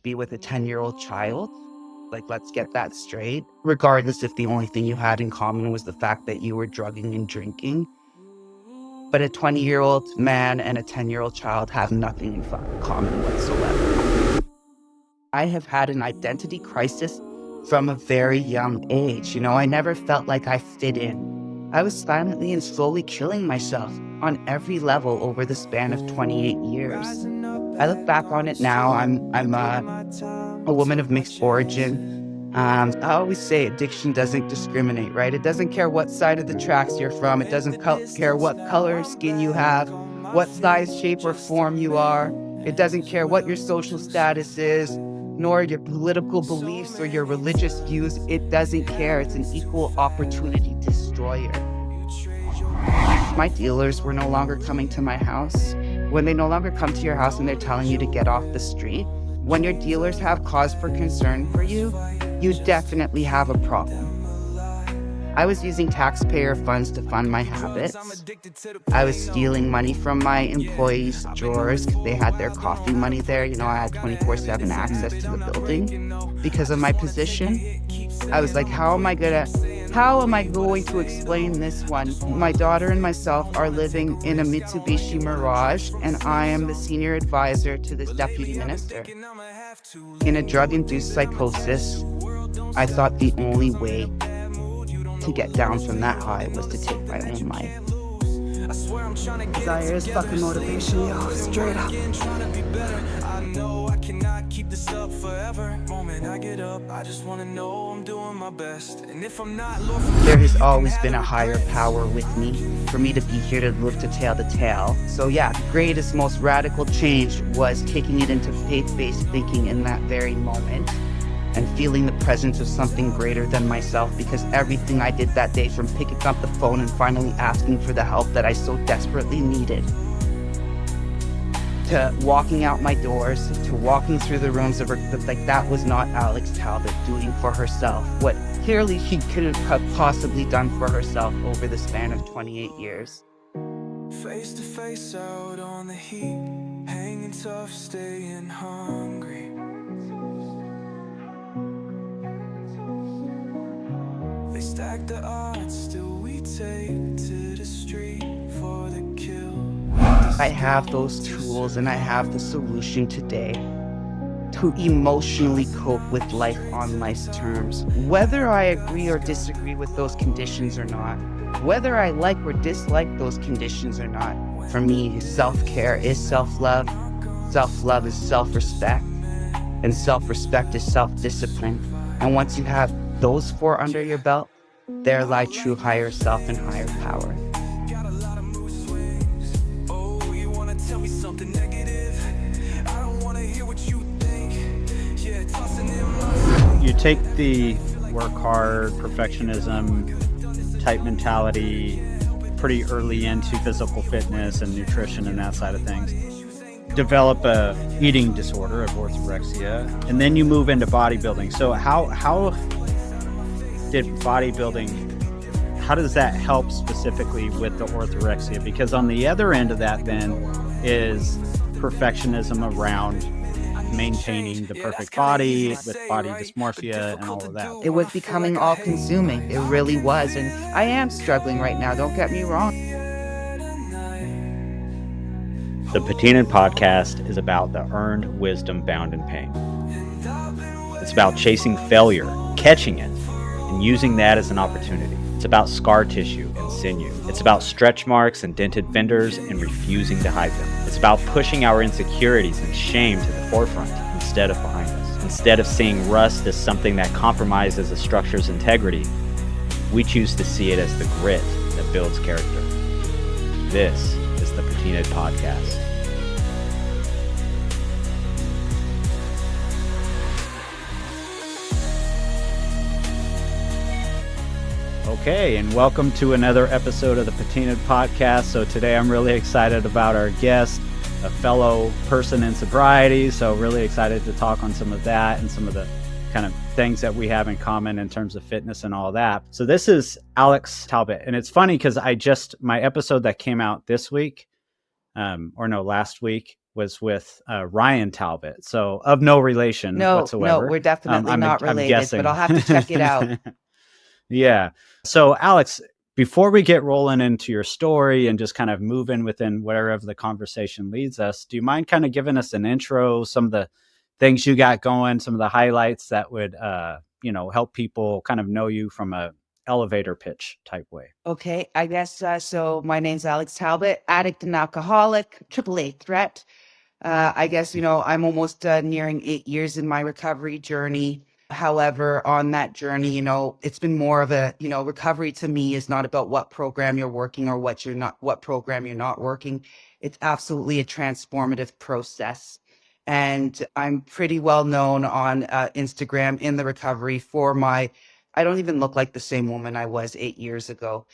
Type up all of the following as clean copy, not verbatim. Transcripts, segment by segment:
to be with a 10-year-old child. Like, let's get that straight. Regardless if the only thing you had in common was the fact that you were drugging and drinking. But a 20-year-old man and a 10-year-old child have nothing in common whatsoever. I have had an identity crisis from a very young age. I never felt like I fit in. I was silently and slowly killing myself on every level over the span of 28 years. I look back on it now. I'm a woman of mixed origin. I always say addiction doesn't discriminate, right? It doesn't care what side of the tracks you're from. It doesn't care what color skin you have, what size, shape, or form you are. It doesn't care what your social status is, nor your political beliefs or your religious views. It doesn't care. It's an equal opportunity destroyer. My dealers were no longer coming to my house. When they no longer come to your house and they're telling you to get off the street, when your dealers have cause for concern for you, you definitely have a problem. I was using taxpayer funds to fund my habits. I was stealing money from my employees' drawers because they had their coffee money there. I had 24/7 access to the building because of my position. I was like, how am I going to explain this one? My daughter and myself are living in a Mitsubishi Mirage, and I am the senior advisor to this deputy minister. In a drug-induced psychosis, I thought the only way to get down from that high was to take my own life. Desire is fucking motivation, yo, straight up. I know I cannot keep this up forever. Moment I get up, I just wanna know I'm doing my best. And if I'm not, Lord, there has always been a higher power with me for me to be here to live to tell the tale. So yeah, the greatest, most radical change was taking it into faith-based thinking in that very moment and feeling the presence of something greater than myself, because everything I did that day, from picking up the phone and finally asking for the help that I so desperately needed, to walking out my doors, to walking through the rooms of her, like, that was not Alex Talbot doing for herself what clearly she couldn't have possibly done for herself over the span of 28 years. face to face out on the heat, hanging tough, staying hungry. They stack the odds, still we take to the street for the kill. I have those tools and I have the solution today to emotionally cope with life on life's terms. Whether I agree or disagree with those conditions or not, whether I like or dislike those conditions or not, for me, self-care is self-love, self-love is self-respect, and self-respect is self-discipline. And once you have those four under your belt, there lie true higher self and higher power. Got a lot of mood swings. Oh, you wanna tell me something negative? I don't wanna hear what you think. Yeah, tossing in my... You take the work hard, perfectionism type mentality pretty early into physical fitness and nutrition and that side of things. Develop a eating disorder of orthorexia, and then you move into bodybuilding. So how did bodybuilding, how does that help specifically with the orthorexia? Because on the other end of that then is perfectionism around maintaining the perfect body with body dysmorphia and all of that. It was becoming all-consuming. It really was. And I am struggling right now, don't get me wrong. The Patina'd podcast is about the earned wisdom bound in pain. It's about chasing failure, catching it, and using that as an opportunity. It's about scar tissue and sinew. It's about stretch marks and dented fenders and refusing to hide them. It's about pushing our insecurities and shame to the forefront instead of behind us. Instead of seeing rust as something that compromises a structure's integrity, we choose to see it as the grit that builds character. This is the Patina'd podcast. Okay, and welcome to another episode of the Patina'd podcast. So today I'm really excited about our guest, a fellow person in sobriety. So really excited to talk on some of that and some of the kind of things that we have in common in terms of fitness and all that. So this is Alex Talbot. And it's funny because my episode that came out this week, last week, was with Ryan Talbot, so of no relation No, whatsoever. we're definitely not I'm related, but guessing. I'll have to check it out. Yeah. So, Alex, before we get rolling into your story and just kind of moving within wherever the conversation leads us, do you mind kind of giving us an intro, some of the things you got going, some of the highlights that would, help people kind of know you from a elevator pitch type way? Okay, I guess so. My name's Alex Talbot, addict and alcoholic, AAA threat. I guess, I'm almost nearing 8 years in my recovery journey. However, on that journey, it's been more of a, recovery to me is not about what program you're working or what program you're not working. It's absolutely a transformative process. And I'm pretty well known on Instagram in the recovery for I don't even look like the same woman I was 8 years ago.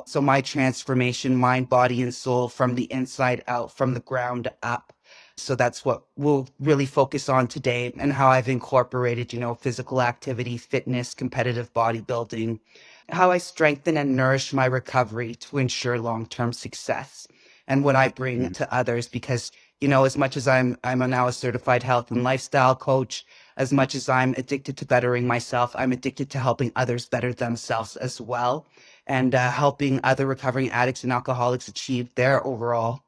So my transformation, mind, body, and soul from the inside out, from the ground up. So that's what we'll really focus on today, and how I've incorporated, physical activity, fitness, competitive bodybuilding, how I strengthen and nourish my recovery to ensure long-term success, and what I bring to others. Because, as much as I'm now a certified health and lifestyle coach, as much as I'm addicted to bettering myself, I'm addicted to helping others better themselves as well, and helping other recovering addicts and alcoholics achieve their overall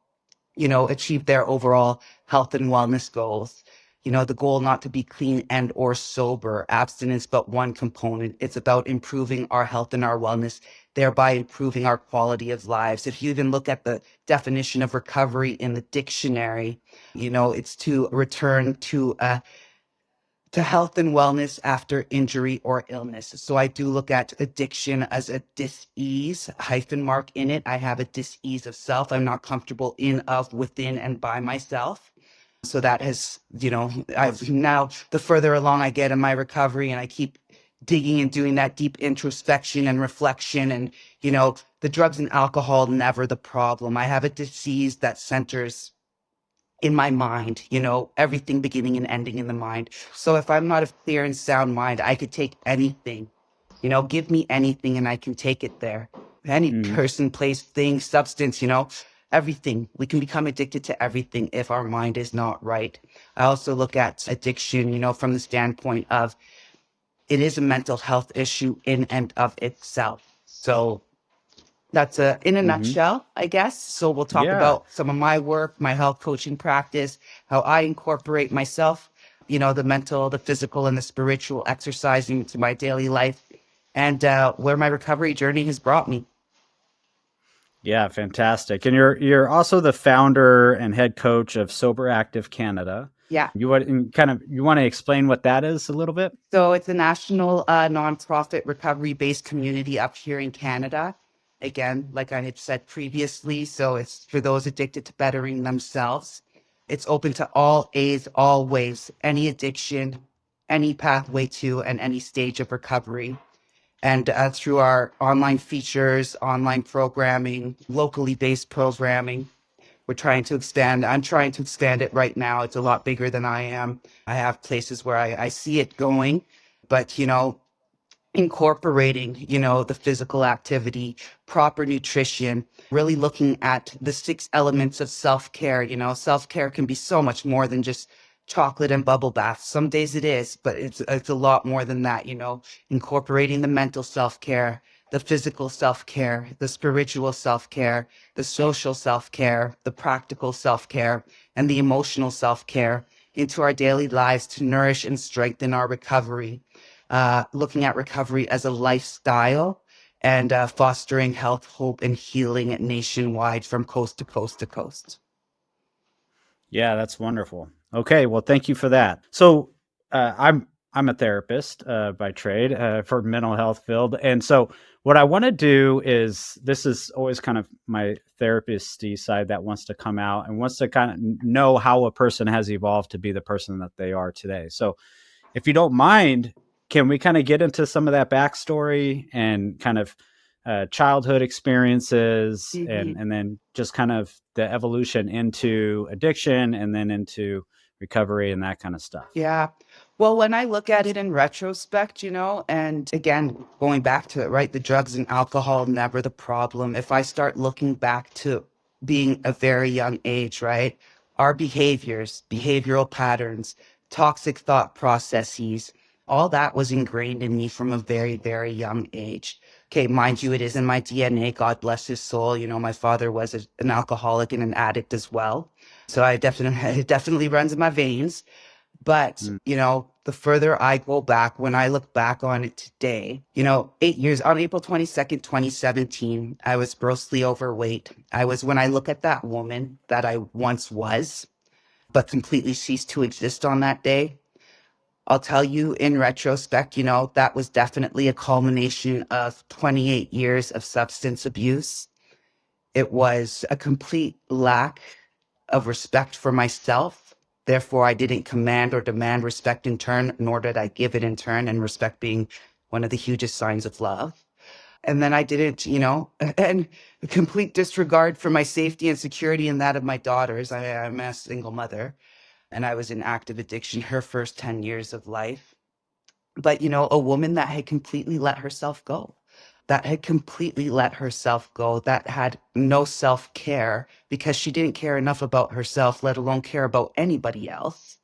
health and wellness goals. The goal not to be clean and or sober, abstinence, but one component. It's about improving our health and our wellness, thereby improving our quality of lives. If you even look at the definition of recovery in the dictionary, it's to return to health and wellness after injury or illness. So I do look at addiction as a dis-ease, hyphen mark in it. I have a dis-ease of self. I'm not comfortable in, of, within, and by myself. So that has, I've now, the further along I get in my recovery and I keep digging and doing that deep introspection and reflection, and, the drugs and alcohol, never the problem. I have a disease that centers in my mind, everything beginning and ending in the mind. So if I'm not of clear and sound mind, I could take anything, give me anything and I can take it there. Any person, place, thing, substance, everything. We can become addicted to everything if our mind is not right. I also look at addiction, from the standpoint of it is a mental health issue in and of itself. So that's in a nutshell, I guess. So we'll talk Yeah. about some of my work, my health coaching practice, how I incorporate myself, the mental, the physical, and the spiritual exercise into my daily life, and where my recovery journey has brought me. Yeah, fantastic. And you're also the founder and head coach of Sober Active Canada. Yeah. You want to explain what that is a little bit? So it's a national nonprofit recovery-based community up here in Canada. Again, like I had said previously, so it's for those addicted to bettering themselves. It's open to all age, all ways, any addiction, any pathway to, and any stage of recovery. And through our online features, online programming, locally based programming, we're trying to expand. I'm trying to expand it right now. It's a lot bigger than I am. I have places where I see it going, but, incorporating, the physical activity, proper nutrition, really looking at the 6 elements of self-care. Self-care can be so much more than just chocolate and bubble baths. Some days it is, but it's a lot more than that, incorporating the mental self-care, the physical self-care, the spiritual self-care, the social self-care, the practical self-care, and the emotional self-care into our daily lives to nourish and strengthen our recovery. Looking at recovery as a lifestyle, and fostering health, hope, and healing nationwide from coast to coast to coast. Yeah, that's wonderful. Okay, well, thank you for that. So, I'm a therapist by trade for mental health field, and so what I want to do is, this is always kind of my therapist side that wants to come out and wants to kind of know how a person has evolved to be the person that they are today. So, if you don't mind, can we kind of get into some of that backstory and kind of childhood experiences, and then just kind of the evolution into addiction and then into recovery and that kind of stuff? Yeah. Well, when I look at it in retrospect, and again, going back to it, right? The drugs and alcohol, never the problem. If I start looking back to being a very young age, right? our behaviors, behavioral patterns, toxic thought processes, all that was ingrained in me from a very, very young age. Okay, mind you, it is in my DNA. God bless his soul. You know, my father was an alcoholic and an addict as well. So I definitely, it definitely runs in my veins. But, Mm. you know, the further I go back, when I look back on it today, you know, 8 years on April 22nd, 2017, I was grossly overweight. When I look at that woman that I once was, but completely ceased to exist on that day, I'll tell you in retrospect, you know, that was definitely a culmination of 28 years of substance abuse. It was a complete lack of respect for myself. Therefore, I didn't command or demand respect in turn, nor did I give it in turn, and respect being one of the hugest signs of love. And then I didn't, you know, and a complete disregard for my safety and security and that of my daughters. I'm a single mother, and I was in active addiction her first 10 years of life. But, you know, a woman that had completely let herself go, that had no self care because she didn't care enough about herself, let alone care about anybody else.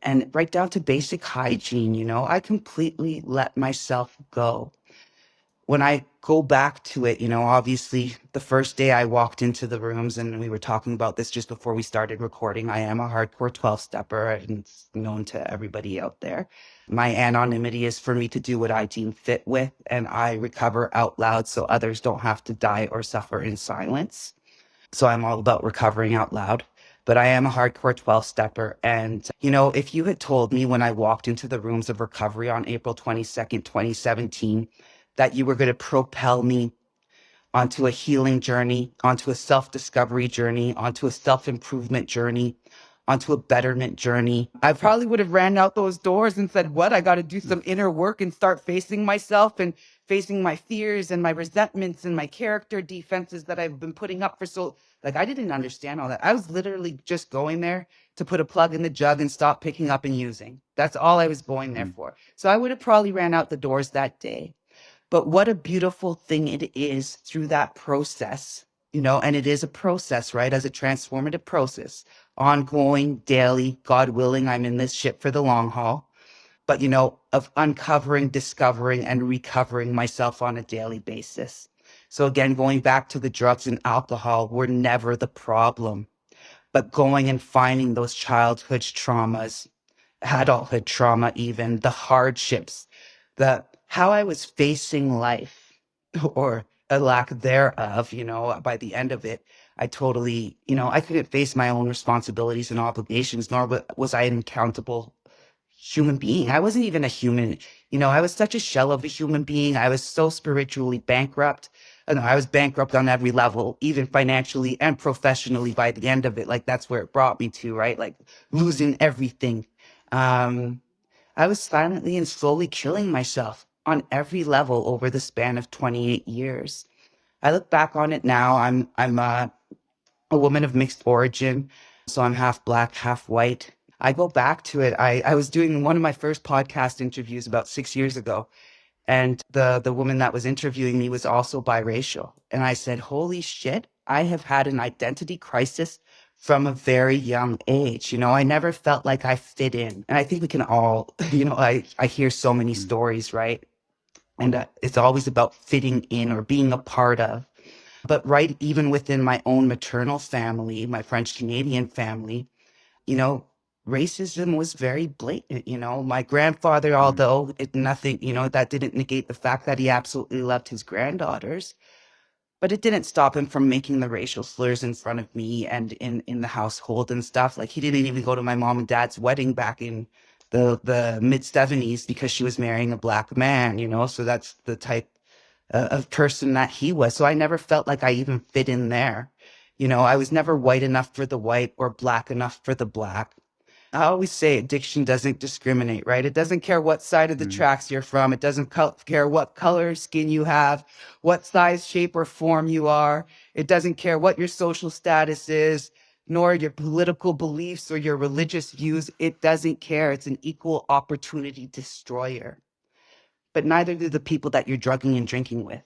And right down to basic hygiene, you know, I completely let myself go. When I go back to it, you know, obviously the first day I walked into the rooms, and we were talking about this just before we started recording, I am a hardcore 12 stepper, and it's known to everybody out there. My anonymity is for me to do what I deem fit with, and I recover out loud so others don't have to die or suffer in silence. So I'm all about recovering out loud. But I am a hardcore 12 stepper. And, you know, if you had told me when I walked into the rooms of recovery on April 22nd, 2017, that you were going to propel me onto a healing journey, onto a self-discovery journey, onto a self-improvement journey, onto a betterment journey, I probably would have ran out those doors and said, what? I got to do some inner work and start facing myself and facing my fears and my resentments and my character defenses that I've been putting up for so, like, I didn't understand all that. I was literally just going there to put a plug in the jug and stop picking up and using. That's all I was going there for. So I would have probably ran out the doors that day. But what a beautiful thing it is through that process, you know, and it is a process, right? As a transformative process, ongoing, daily, God willing, I'm in this shit for the long haul. But, you know, of uncovering, discovering, and recovering myself on a daily basis. So again, going back to the drugs and alcohol were never the problem, but going and finding those childhood traumas, adulthood trauma, even the hardships, the how I was facing life or a lack thereof, you know, by the end of it, I totally, you know, I couldn't face my own responsibilities and obligations, nor was I an accountable human being. I wasn't even a human, you know, I was such a shell of a human being. I was so spiritually bankrupt. And I was bankrupt on every level, even financially and professionally by the end of it. Like that's where it brought me to, right? Like losing everything. Um, I was silently and slowly killing myself on every level over the span of 28 years. I look back on it now. I'm a woman of mixed origin, so I'm half black, half white. I go back to it. I was doing one of my first podcast interviews about 6 years ago, and the woman that was interviewing me was also biracial. And I said, holy shit, I have had an identity crisis from a very young age. You know, I never felt like I fit in. And I think we can all, you know, I hear so many stories, right? And it's always about fitting in or being a part of. But right, even within my own maternal family, my French Canadian family, you know, racism was very blatant. You know, my grandfather, although nothing, you know, that didn't negate the fact that he absolutely loved his granddaughters, but it didn't stop him from making the racial slurs in front of me and in the household and stuff. Like he didn't even go to my mom and dad's wedding back in the mid 70s because she was marrying a black man, you know. So that's the type of person that he was. So I never felt like I even fit in there. You know, I was never white enough for the white or black enough for the black. I always say addiction doesn't discriminate, right? It doesn't care what side of the tracks you're from. It doesn't care what color skin you have, what size, shape, or form you are. It doesn't care what your social status is, nor your political beliefs or your religious views. It doesn't care. It's an equal opportunity destroyer. But neither do the people that you're drugging and drinking with.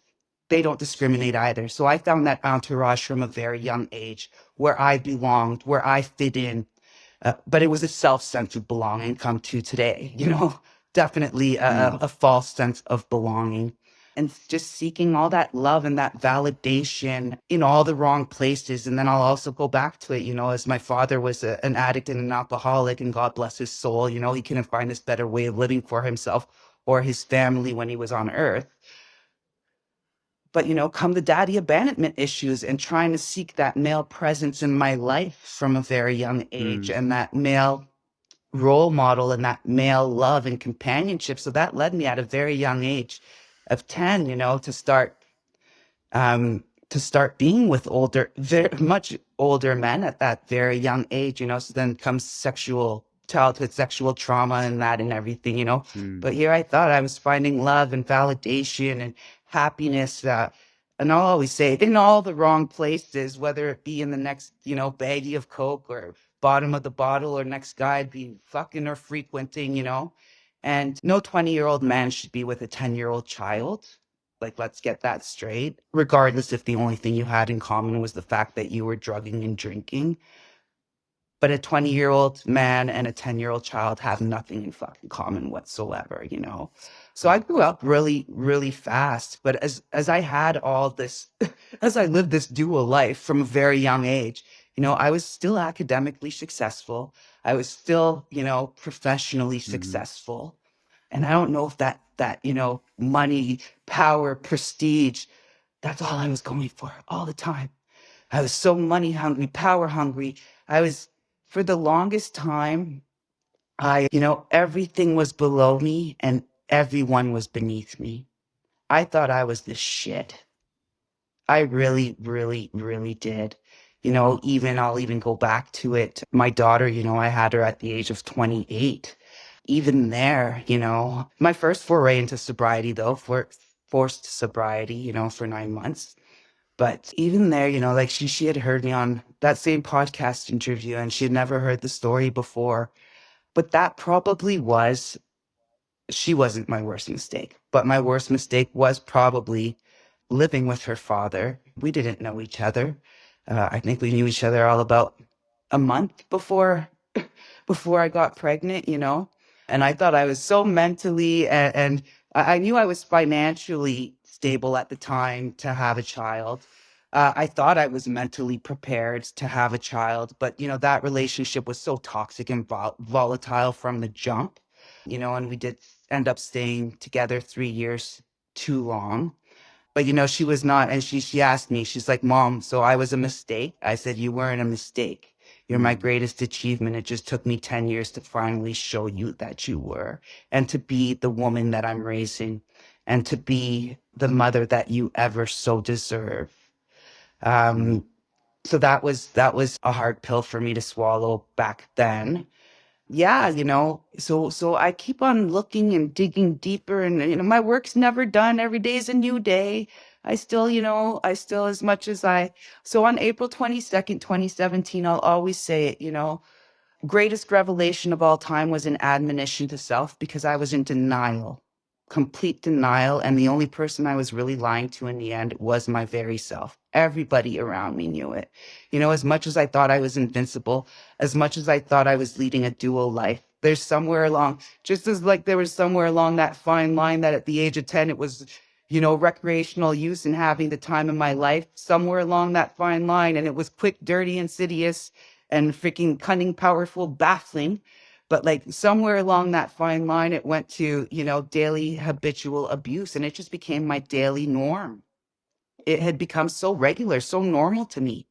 they don't discriminate either. So I found that entourage from a very young age where I belonged, where I fit in. But it was a self-centered belonging come to today, definitely a false sense of belonging. And just seeking all that love and that validation in all the wrong places. And then I'll also go back to it, as my father was an addict and an alcoholic, and God bless his soul, he couldn't find this better way of living for himself or his family when he was on earth. But, come the daddy abandonment issues and trying to seek that male presence in my life from a very young age and that male role model and that male love and companionship. So that led me at a very young age of 10, to start being with very much older men at that very young age, so then comes childhood sexual trauma and that and everything, But here I thought I was finding love and validation and happiness, and I'll always say in all the wrong places, whether it be in the next, baggie of Coke or bottom of the bottle or next guy I'd be fucking or frequenting, and no 20-year-old man should be with a 10-year-old child. Like, let's get that straight. Regardless if the only thing you had in common was the fact that you were drugging and drinking. But a 20-year-old man and a 10-year-old child have nothing in fucking common whatsoever, So I grew up really, really fast. But as I had all this, as I lived this dual life from a very young age, I was still academically successful. I was still, professionally successful. And I don't know if that, money, power, prestige, that's all I was going for all the time. I was so money hungry, power hungry. For the longest time, everything was below me and everyone was beneath me. I thought I was the shit. I really, really, really did. I'll even go back to it. My daughter, I had her at the age of 28. Even there, my first foray into sobriety, though, forced sobriety, for 9 months. But even there, like she had heard me on that same podcast interview and she had never heard the story before. But that probably she wasn't my worst mistake. But my worst mistake was probably living with her father. We didn't know each other. I think we knew each other all about a month before I got pregnant, And I thought I was so mentally and I knew I was financially stable at the time to have a child. I thought I was mentally prepared to have a child, but that relationship was so toxic and volatile from the jump, and we did end up staying together 3 years too long. But she was not, and she asked me, she's like, Mom, so I was a mistake? I said, you weren't a mistake. You're my greatest achievement. It just took me 10 years to finally show you that you were, and to be the woman that I'm raising, and to be the mother that you ever so deserve. So that was a hard pill for me to swallow back then. Yeah, so I keep on looking and digging deeper, and my work's never done. Every day is a new day. I still, as much as so on April 22nd, 2017, I'll always say it, greatest revelation of all time was an admonition to self, because I was in denial, complete denial. And the only person I was really lying to in the end was my very self. Everybody around me knew it. As much as I thought I was invincible, as much as I thought I was leading a dual life, there's somewhere along, just as like there was somewhere along that fine line that at the age of 10, it was, recreational use and having the time of my life, somewhere along that fine line. And it was quick, dirty, insidious, and freaking cunning, powerful, baffling. But like somewhere along that fine line, it went to, daily habitual abuse. And it just became my daily norm. It had become so regular, so normal to me.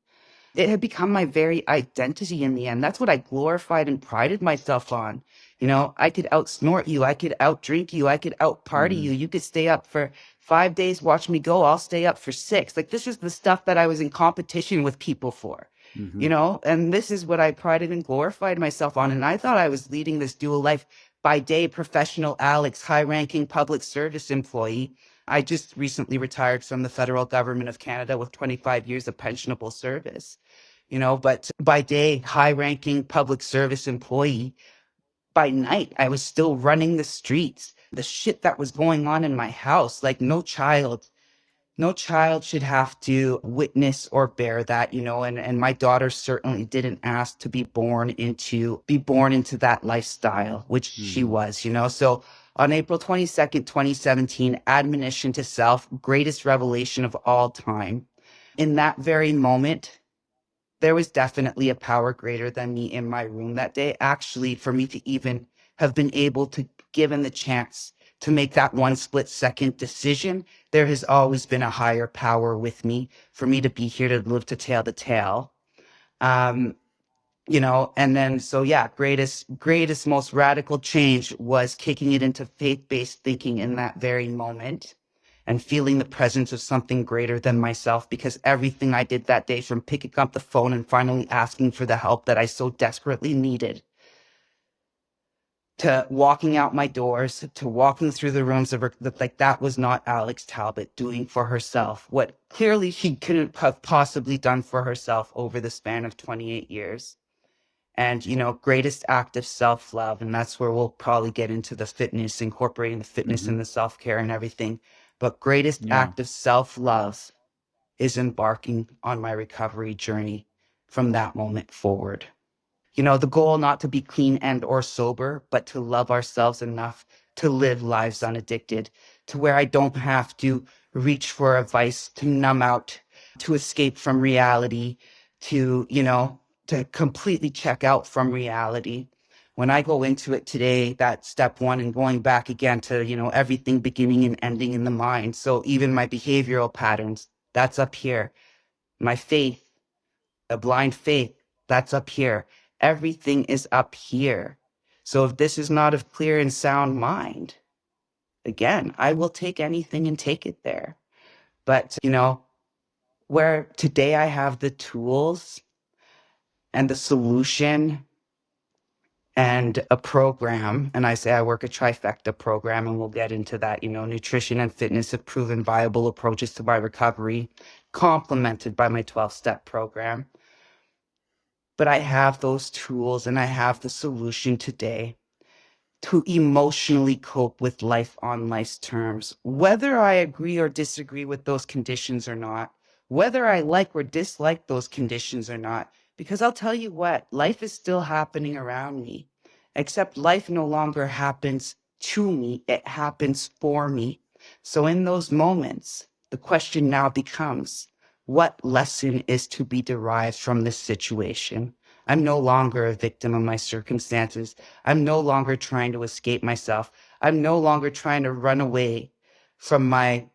It had become my very identity in the end. That's what I glorified and prided myself on. I could out snort you. I could out drink you. I could out party you. You could stay up for 5 days, watch me go. I'll stay up for 6. Like, this is the stuff that I was in competition with people for. And this is what I prided and glorified myself on. And I thought I was leading this dual life. By day, professional Alex, high-ranking public service employee. I just recently retired from the federal government of Canada with 25 years of pensionable service, but by day, high-ranking public service employee. By night, I was still running the streets. The shit that was going on in my house, like no child No child should have to witness or bear that, and my daughter certainly didn't ask to be born into that lifestyle, which she was, So on April 22nd, 2017, admonition to self, greatest revelation of all time. In that very moment, there was definitely a power greater than me in my room that day. Actually, for me to even have been able to given the chance to make that one split second decision, there has always been a higher power with me for me to be here to live to tell the tale. Um, and then so yeah, greatest, most radical change was kicking it into faith-based thinking in that very moment and feeling the presence of something greater than myself, because everything I did that day, from picking up the phone and finally asking for the help that I so desperately needed, to walking out my doors, to walking through the rooms of her, that was not Alex Talbot doing for herself what clearly she couldn't have possibly done for herself over the span of 28 years. And, greatest act of self-love. And that's where we'll probably get into the fitness, incorporating the fitness and the self-care and everything. But greatest act of self-love is embarking on my recovery journey from that moment forward. The goal not to be clean and or sober, but to love ourselves enough to live lives unaddicted, to where I don't have to reach for a vice to numb out, to escape from reality, to completely check out from reality. When I go into it today, that's step one, and going back again to, everything beginning and ending in the mind. So even my behavioral patterns, that's up here. My faith, a blind faith, that's up here. Everything is up here. So if this is not of clear and sound mind, again, I will take anything and take it there. But, where today I have the tools and the solution and a program, and I say I work a trifecta program, and we'll get into that, nutrition and fitness have proven viable approaches to my recovery, complemented by my 12-step program. But I have those tools and I have the solution today to emotionally cope with life on life's terms, whether I agree or disagree with those conditions or not, whether I like or dislike those conditions or not, because I'll tell you what, life is still happening around me, except life no longer happens to me, it happens for me. So in those moments, the question now becomes, what lesson is to be derived from this situation? I'm no longer a victim of my circumstances. I'm no longer trying to escape myself. I'm no longer trying to run away from my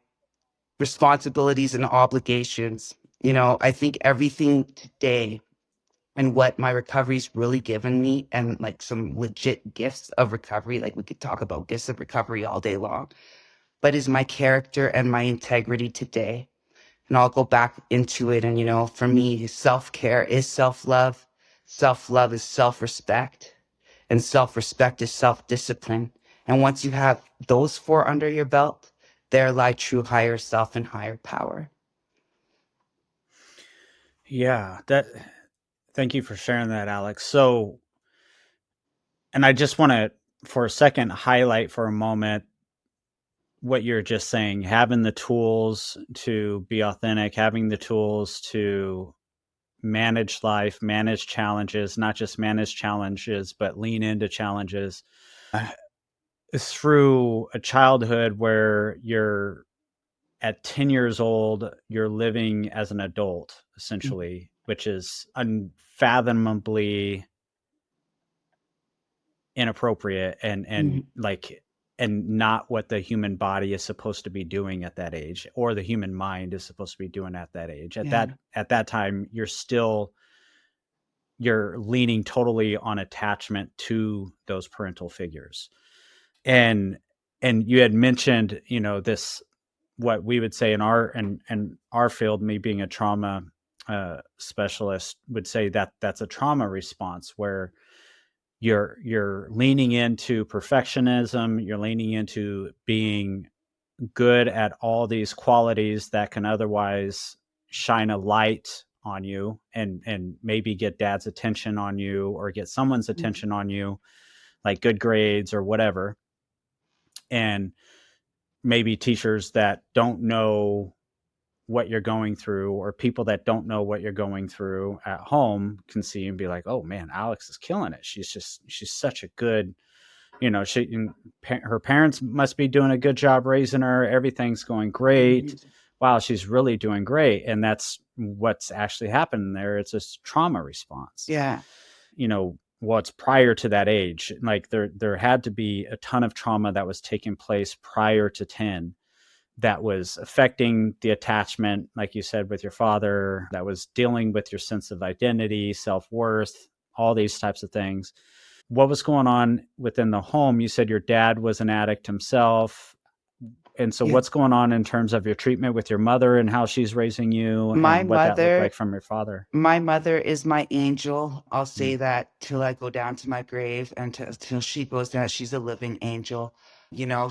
responsibilities and obligations. I think everything today and what my recovery's really given me, and like some legit gifts of recovery, like we could talk about gifts of recovery all day long, but is my character and my integrity today. And I'll go back into it. And, for me, self-care is self-love. Self-love is self-respect. And self-respect is self-discipline. And once you have those four under your belt, there lie true higher self and higher power. Yeah, thank you for sharing that, Alex. So, and I just want to, for a second, highlight for a moment what you're just saying, having the tools to be authentic, having the tools to manage life, manage challenges, not just manage challenges, but lean into challenges. Through a childhood where you're at 10 years old, you're living as an adult, essentially, which is unfathomably inappropriate and not what the human body is supposed to be doing at that age, or the human mind is supposed to be doing at that age. At that time, you're leaning totally on attachment to those parental figures. And you had mentioned, this, what we would say in our field, me being a trauma specialist, would say that that's a trauma response, where you're leaning into perfectionism, you're leaning into being good at all these qualities that can otherwise shine a light on you and maybe get dad's attention on you, or get someone's attention on you, like good grades or whatever. And maybe teachers that don't know what you're going through, or people that don't know what you're going through at home can see and be like, oh man, Alex is killing it. She's such a good, her parents must be doing a good job raising her. Everything's going great. Wow, she's really doing great. And that's what's actually happened there. It's a trauma response. Yeah. What's prior to that age. Like there had to be a ton of trauma that was taking place prior to 10 that was affecting the attachment, like you said, with your father, that was dealing with your sense of identity, self-worth, all these types of things. What was going on within the home? You said your dad was an addict himself. And so what's going on in terms of your treatment with your mother and how she's raising you, and what that looked like from your father? My mother is my angel. I'll say that till I go down to my grave, and till she goes down. She's a living angel.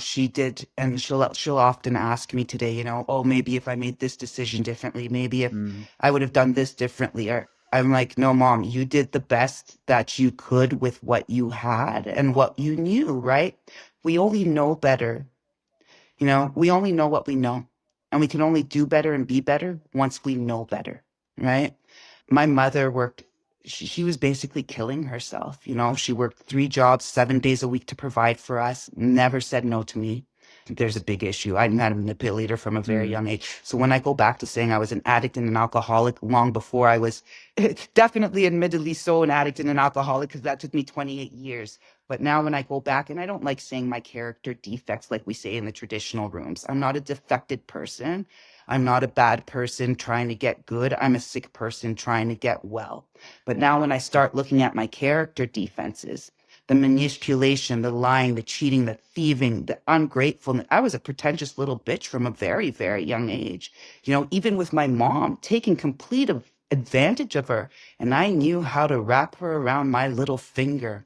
She did, and she'll often ask me today, oh, maybe if I made this decision differently, maybe if I would have done this differently. Or I'm like, no, Mom, you did the best that you could with what you had and what you knew, right? We only know better. We only know what we know, and we can only do better and be better once we know better, right? My mother worked, she was basically killing herself. She worked 3 jobs, 7 days a week to provide for us, never said no to me. There's a big issue. I'm not a manipulator from a very young age. So when I go back to saying I was an addict and an alcoholic long before I was definitely, admittedly so, an addict and an alcoholic, because that took me 28 years. But now when I go back, and I don't like saying my character defects like we say in the traditional rooms. I'm not a defected person. I'm not a bad person trying to get good. I'm a sick person trying to get well. But now when I start looking at my character defenses, the manipulation, the lying, the cheating, the thieving, the ungratefulness. I was a pretentious little bitch from a very, very young age. Even with my mom, taking complete advantage of her. And I knew how to wrap her around my little finger.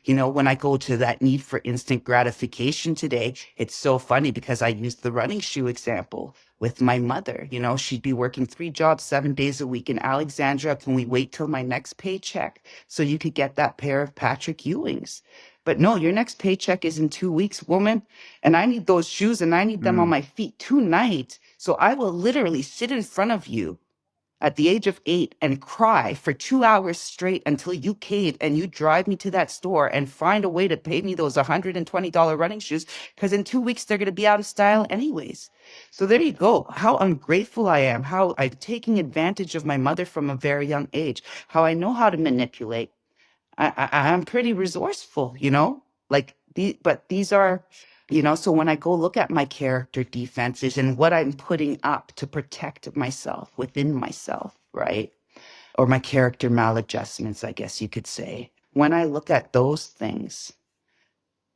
When I go to that need for instant gratification today, it's so funny because I used the running shoe example with my mother. She'd be working 3 jobs, 7 days a week. And Alexandra, can we wait till my next paycheck so you could get that pair of Patrick Ewings? But no, your next paycheck is in 2 weeks, woman. And I need those shoes, and I need them on my feet tonight. So I will literally sit in front of you at the age of 8 and cry for 2 hours straight until you cave and you drive me to that store and find a way to pay me those $120 running shoes, because in 2 weeks they're going to be out of style anyways. So there you go. How ungrateful I am, how I'm taking advantage of my mother from a very young age, how I know how to manipulate. I'm pretty resourceful, but these are, so when I go look at my character defenses and what I'm putting up to protect myself within myself, right? Or my character maladjustments, I guess you could say. When I look at those things,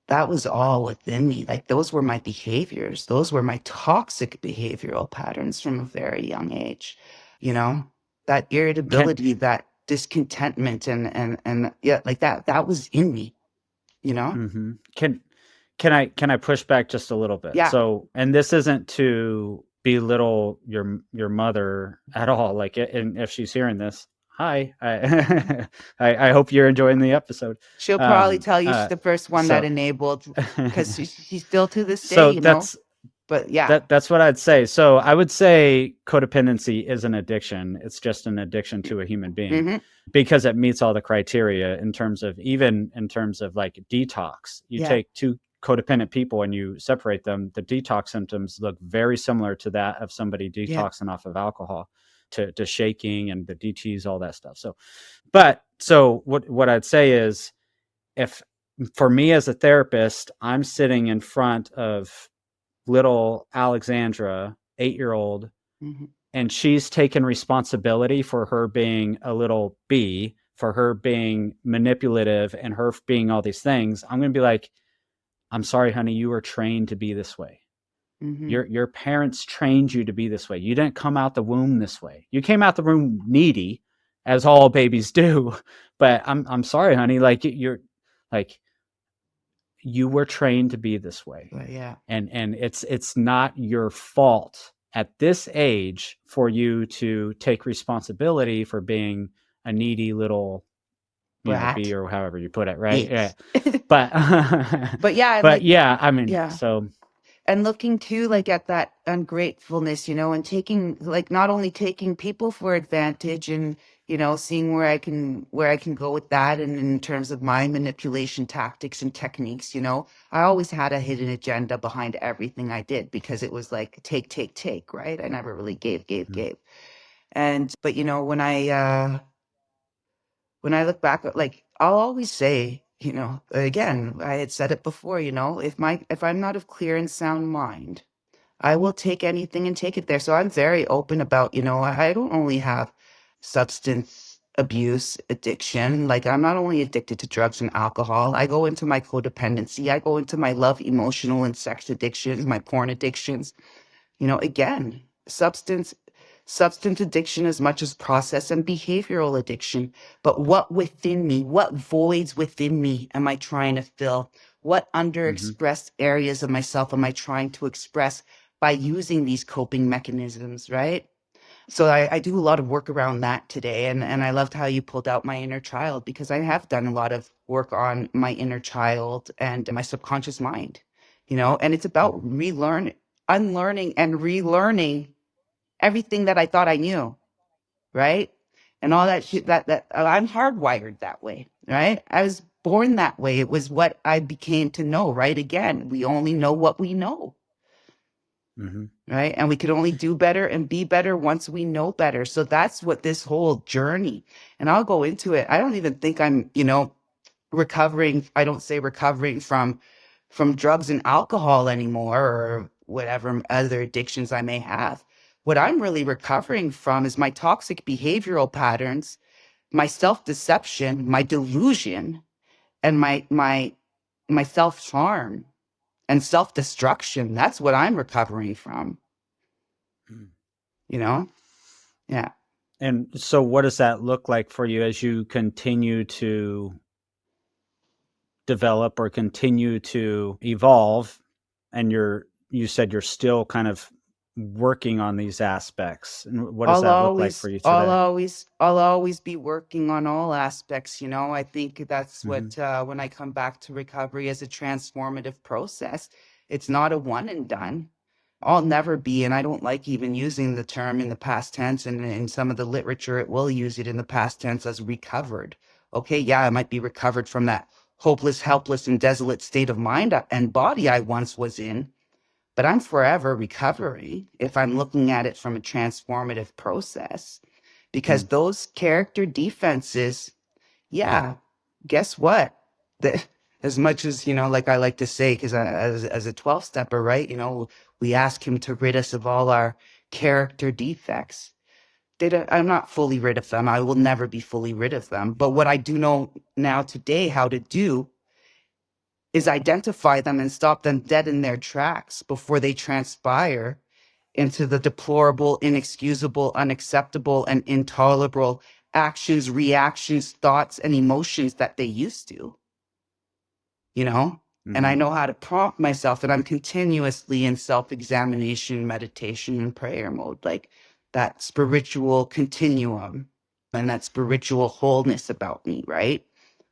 that was all within me. Like, those were my behaviors. Those were my toxic behavioral patterns from a very young age. That irritability, that discontentment, and yeah, like that was in me, Mm-hmm. Can I push back just a little bit? Yeah. So, and this isn't to belittle your mother at all. Like, and if she's hearing this, hi, I hope you're enjoying the episode. She'll probably tell you she's the first one that enabled, because she's still to this day, so But yeah, that's what I'd say. So I would say codependency is an addiction. It's just an addiction to a human being because it meets all the criteria in terms of like detox. You take 2 codependent people and you separate them, the detox symptoms look very similar to that of somebody detoxing off of alcohol, to shaking and the DTs, all that stuff. So what I'd say is, if for me as a therapist, I'm sitting in front of little Alexandra, 8-year-old, and she's taken responsibility for her being a little B, for her being manipulative and her being all these things, I'm going to be like, I'm sorry, honey, you were trained to be this way. Your parents trained you to be this way. You didn't come out the womb this way. You came out the womb needy, as all babies do. But I'm sorry, honey. Like, you're like, you were trained to be this way. Yeah. And it's not your fault at this age for you to take responsibility for being a needy little B, or however you put it, right? Yes. Yeah. But yeah, but yeah, I mean, yeah. so and looking too like at that ungratefulness, and taking like not only taking people for advantage and seeing where I can go with that, and in terms of my manipulation tactics and techniques, I always had a hidden agenda behind everything I did, because it was like take, take, take, right? I never really gave. And but when I look back, like I'll always say, again, I had said it before, if I'm not of clear and sound mind, I will take anything and take it there. So I'm very open about, I don't only have substance abuse addiction. Like I'm not only addicted to drugs and alcohol. I go into my codependency. I go into my love, emotional, and sex addictions, my porn addictions. Again, substance addiction as much as process and behavioral addiction. But what within me, what voids within me am I trying to fill? What underexpressed areas of myself am I trying to express by using these coping mechanisms, right? So I do a lot of work around that today. And I loved how you pulled out my inner child, because I have done a lot of work on my inner child and my subconscious mind, and it's about unlearning and relearning everything that I thought I knew, right? And all that shit that I'm hardwired that way, right? I was born that way. It was what I became to know, right? Again, we only know what we know, right? And we could only do better and be better once we know better. So that's what this whole journey, and I'll go into it. I don't even think I'm, recovering. I don't say recovering from drugs and alcohol anymore, or whatever other addictions I may have. What I'm really recovering from is my toxic behavioral patterns, my self-deception, my delusion, and my self-harm and self-destruction. That's what I'm recovering from, you know? Yeah. And so what does that look like for you as you continue to develop or continue to evolve, and you said you're still kind of working on these aspects, and what does that look like for you today? I'll always be working on all aspects. I think that's what, when I come back to recovery as a transformative process, it's not a one and done. I'll never be, and I don't like even using the term in the past tense, and in some of the literature, it will use it in the past tense as recovered. Okay, yeah, I might be recovered from that hopeless, helpless, and desolate state of mind and body I once was in, but I'm forever recovering if I'm looking at it from a transformative process, because those character defenses, yeah, guess what? The, as much as, like I like to say, because as a 12 stepper, right, we ask him to rid us of all our character defects. I'm not fully rid of them. I will never be fully rid of them. But what I do know now today how to do is identify them and stop them dead in their tracks before they transpire into the deplorable, inexcusable, unacceptable, and intolerable actions, reactions, thoughts, and emotions that they used to, And I know how to prompt myself, and I'm continuously in self-examination, meditation, and prayer mode, like that spiritual continuum and that spiritual wholeness about me, right?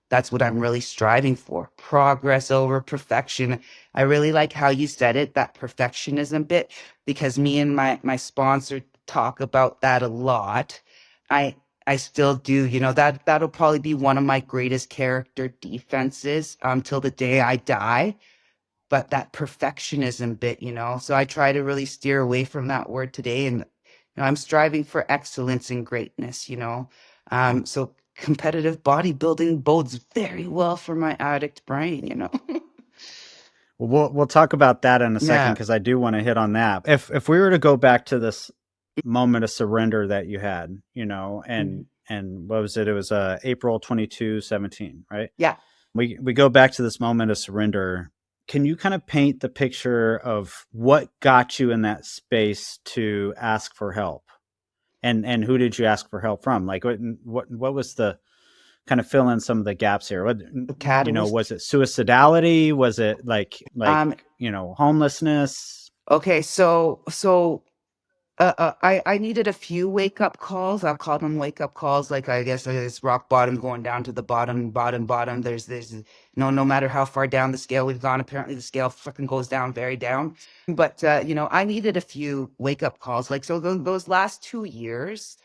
That's what I'm really striving for. Progress over perfection. I really like how you said it, that perfectionism bit, because me and my sponsor talk about that a lot. I still do, that'll probably be one of my greatest character defenses till the day I die. But that perfectionism bit, so I try to really steer away from that word today. And I'm striving for excellence and greatness, so competitive bodybuilding bodes very well for my addict brain. Well, we'll talk about that in a second, Yeah. because I do want to hit on that. If we were to go back to this moment of surrender that you had, and what was it? It was April 22, 17, right? Yeah. We go back to this moment of surrender. Can you kind of paint the picture of what got you in that space to ask for help, and who did you ask for help from? Like what was the kind of fill in some of the gaps here? What, catalyst? was it suicidality? Was it like homelessness? Okay, so I needed a few wake up calls. I'll call them wake up calls. Like I guess it's rock bottom going down to the bottom. There's no matter how far down the scale we've gone, apparently the scale fucking goes down very down. But I needed a few wake up calls. Like so those last 2 years,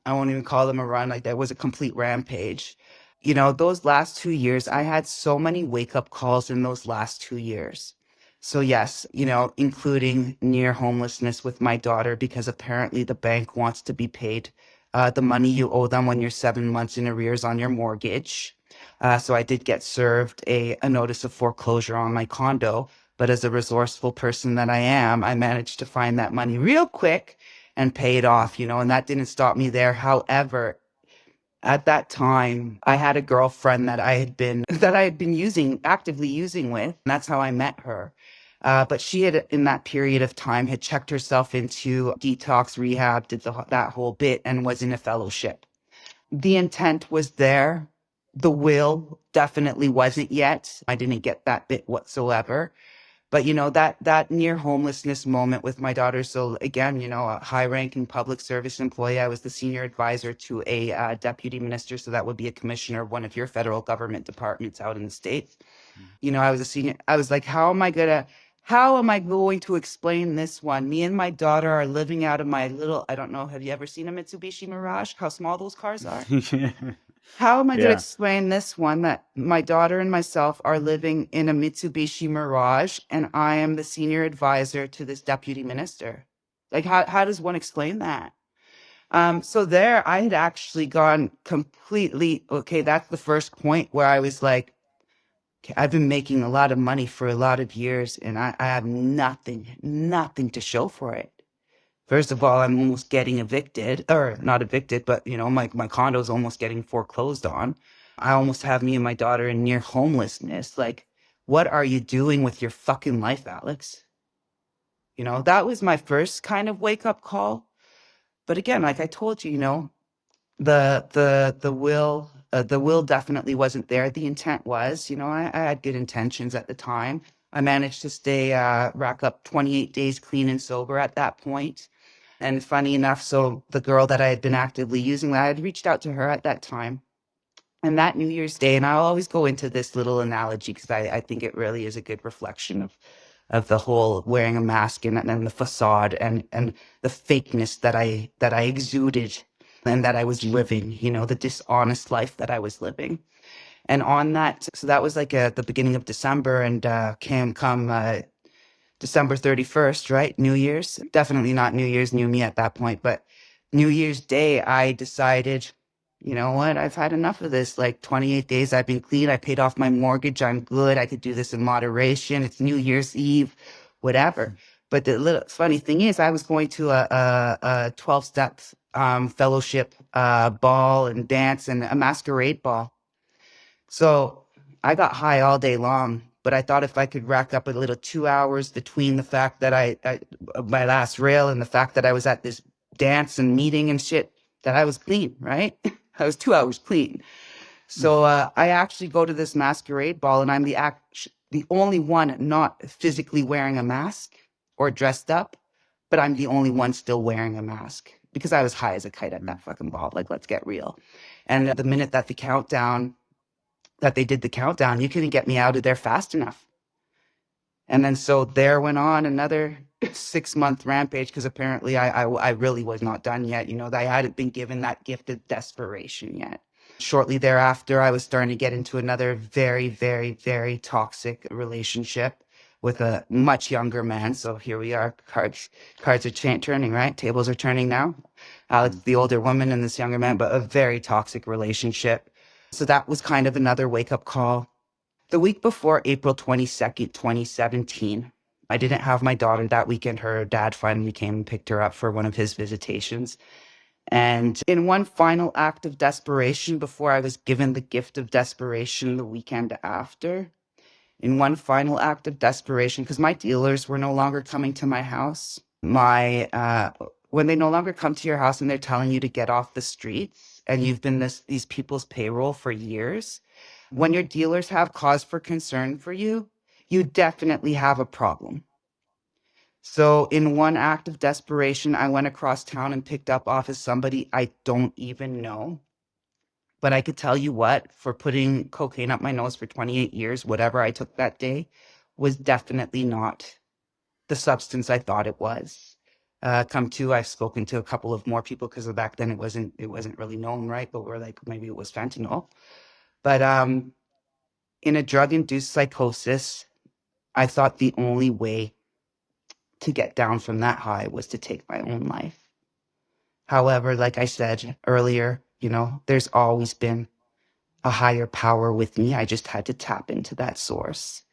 I won't even call them a run. Like that was a complete rampage. Those last 2 years, I had so many wake up calls in those last 2 years. So yes, including near homelessness with my daughter because apparently the bank wants to be paid the money you owe them when you're 7 months in arrears on your mortgage. So I did get served a notice of foreclosure on my condo, but as a resourceful person that I am, I managed to find that money real quick and pay it off, and that didn't stop me there. However, at that time, I had a girlfriend that I had been actively using with. And that's how I met her. But she had, in that period of time, had checked herself into detox rehab, did that whole bit, and was in a fellowship. The intent was there. The will definitely wasn't yet. I didn't get that bit whatsoever. But that near homelessness moment with my daughter. So again, a high-ranking public service employee. I was the senior advisor to a deputy minister, so that would be a commissioner of one of your federal government departments out in the States. I was a senior. I was like, how am I going to explain this one? Me and my daughter are living out of my little. I don't know. Have you ever seen a Mitsubishi Mirage? How small those cars are? How am I going to Yeah. explain this one that my daughter and myself are living in a Mitsubishi Mirage and I am the senior advisor to this deputy minister? Like, how does one explain that? So there, I had actually gone completely, okay, that's the first point where I was like, okay, I've been making a lot of money for a lot of years and I have nothing to show for it. First of all, I'm almost getting evicted, or not evicted, but my condo's almost getting foreclosed on. I almost have me and my daughter in near homelessness. Like, what are you doing with your fucking life, Alex? That was my first kind of wake up call. But again, like I told you, the will definitely wasn't there. The intent was, I had good intentions at the time. I managed to rack up 28 days clean and sober at that point. And funny enough, so the girl that I had been actively using, I had reached out to her at that time. And that New Year's Day, and I'll always go into this little analogy because I think it really is a good reflection of the whole wearing a mask and the facade and the fakeness that I exuded and that I was living, the dishonest life that I was living. And on that, so that was like at the beginning of December, and come December 31st, right? New Year's. Definitely not New Year's New Me at that point, but New Year's Day, I decided, you know what? I've had enough of this. Like 28 days, I've been clean. I paid off my mortgage. I'm good. I could do this in moderation. It's New Year's Eve, whatever. But the little funny thing is, I was going to a 12-step fellowship ball and dance and a masquerade ball. So I got high all day long, but I thought if I could rack up a little 2 hours between the fact that my last rail and the fact that I was at this dance and meeting and shit, that I was clean, right? I was 2 hours clean. So I actually go to this masquerade ball, and I'm the only one not physically wearing a mask or dressed up, but I'm the only one still wearing a mask because I was high as a kite at that fucking ball. Like, let's get real. And the minute that they did the countdown, you couldn't get me out of there fast enough. And then so there went on another 6-month rampage because apparently I really was not done yet. I hadn't been given that gift of desperation yet. Shortly thereafter, I was starting to get into another very, very, very toxic relationship with a much younger man. So here we are. Cards are turning, right? Tables are turning now. Alex, the older woman, and this younger man, but a very toxic relationship. So that was kind of another wake-up call. The week before April 22nd, 2017, I didn't have my daughter that weekend. Her dad finally came and picked her up for one of his visitations. And in one final act of desperation, before I was given the gift of desperation the weekend after, in one final act of desperation, because my dealers were no longer coming to my house, when they no longer come to your house and they're telling you to get off the streets and you've been these people's payroll for years, when your dealers have cause for concern for you, you definitely have a problem. So in one act of desperation, I went across town and picked up off of somebody I don't even know. But I could tell you what, for putting cocaine up my nose for 28 years, whatever I took that day was definitely not the substance I thought it was. I've spoken to a couple of more people because back then it wasn't really known, right? But we're like, maybe it was fentanyl. But in a drug-induced psychosis, I thought the only way to get down from that high was to take my own life. However, like I said earlier, there's always been a higher power with me. I just had to tap into that source.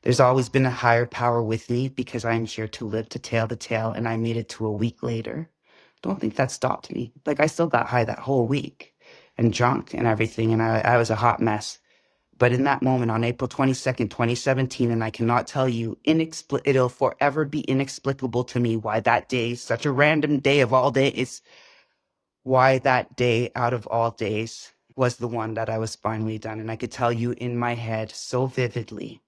There's always been a higher power with me because I'm here to live to tell the tale, and I made it to a week later. Don't think that stopped me. Like, I still got high that whole week and drunk and everything, and I was a hot mess. But in that moment on April 22nd, 2017, and I cannot tell you, it'll forever be inexplicable to me why that day, such a random day of all days, why that day out of all days was the one that I was finally done. And I could tell you in my head so vividly.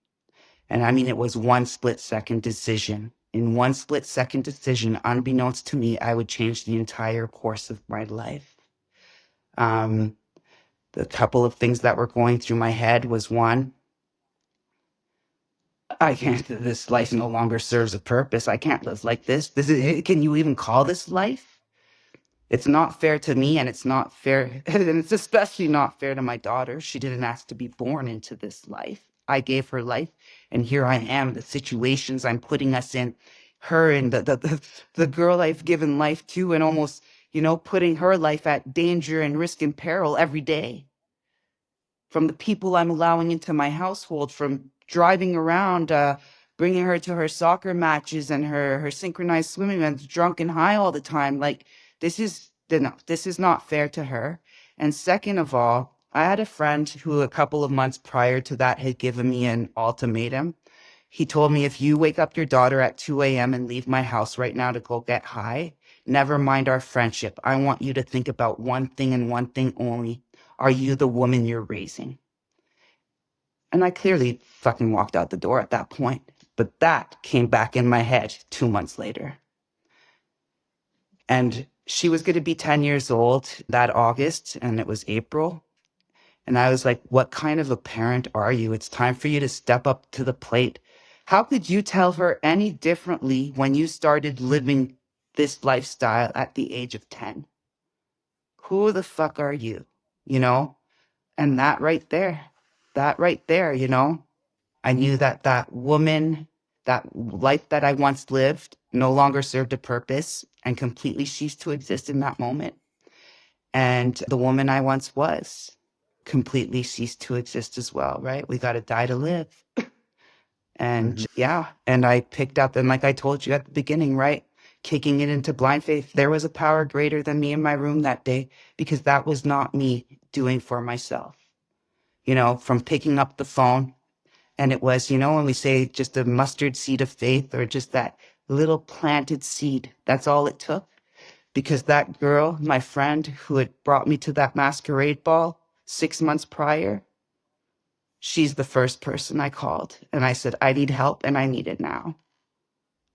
And I mean, it was one split second decision. In one split second decision, unbeknownst to me, I would change the entire course of my life. The couple of things that were going through my head was one, this life no longer serves a purpose. I can't live like this. Can you even call this life? It's not fair to me, and it's not fair, and it's especially not fair to my daughter. She didn't ask to be born into this life. I gave her life, and here I am, the situations I'm putting us in, her and the girl I've given life to, and almost, putting her life at danger and risk and peril every day. From the people I'm allowing into my household, from driving around, bringing her to her soccer matches and her synchronized swimming events, drunk and high all the time. Like, this is not fair to her. And second of all, I had a friend who a couple of months prior to that had given me an ultimatum. He told me, if you wake up your daughter at 2 a.m. and leave my house right now to go get high, never mind our friendship. I want you to think about one thing and one thing only. Are you the woman you're raising? And I clearly fucking walked out the door at that point. But that came back in my head 2 months later. And she was going to be 10 years old that August, and it was April. And I was like, what kind of a parent are you? It's time for you to step up to the plate. How could you tell her any differently when you started living this lifestyle at the age of 10? Who the fuck are you? And that right there, I knew that woman, that life that I once lived no longer served a purpose and completely ceased to exist in that moment. And the woman I once was completely ceased to exist as well, right? We got to die to live. And and I picked up, and like I told you at the beginning, right? Kicking it into blind faith. There was a power greater than me in my room that day, because that was not me doing for myself. From picking up the phone, and it was, when we say just a mustard seed of faith, or just that little planted seed, that's all it took. Because that girl, my friend who had brought me to that masquerade ball 6 months prior, she's the first person I called. And I said, I need help, and I need it now.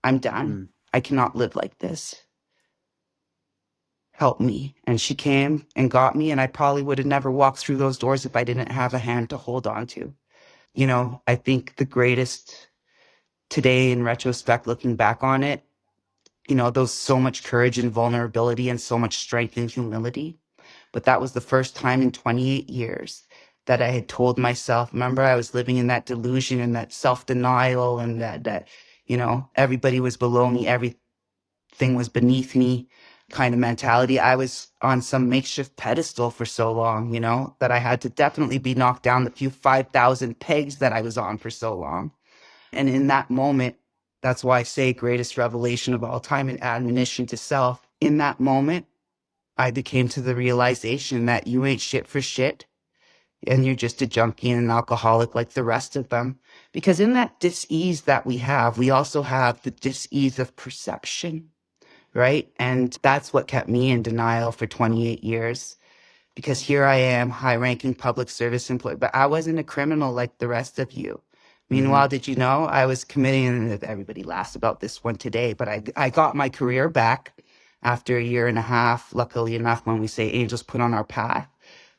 I'm done. I cannot live like this. Help me. And she came and got me, and I probably would have never walked through those doors if I didn't have a hand to hold on to. I think the greatest today in retrospect, looking back on it, those so much courage and vulnerability and so much strength and humility. But that was the first time in 28 years that I had told myself, remember, I was living in that delusion and that self-denial, and that everybody was below me, everything was beneath me kind of mentality. I was on some makeshift pedestal for so long, that I had to definitely be knocked down the few 5,000 pegs that I was on for so long. And in that moment, that's why I say greatest revelation of all time and admonition to self. In that moment, I became to the realization that you ain't shit for shit, and you're just a junkie and an alcoholic like the rest of them. Because in that dis-ease that we have, we also have the dis-ease of perception, right? And that's what kept me in denial for 28 years. Because here I am, high-ranking public service employee, but I wasn't a criminal like the rest of you. Meanwhile, did you know I was committing, and everybody laughs about this one today, but I got my career back after a year and a half, luckily enough, when we say angels put on our path.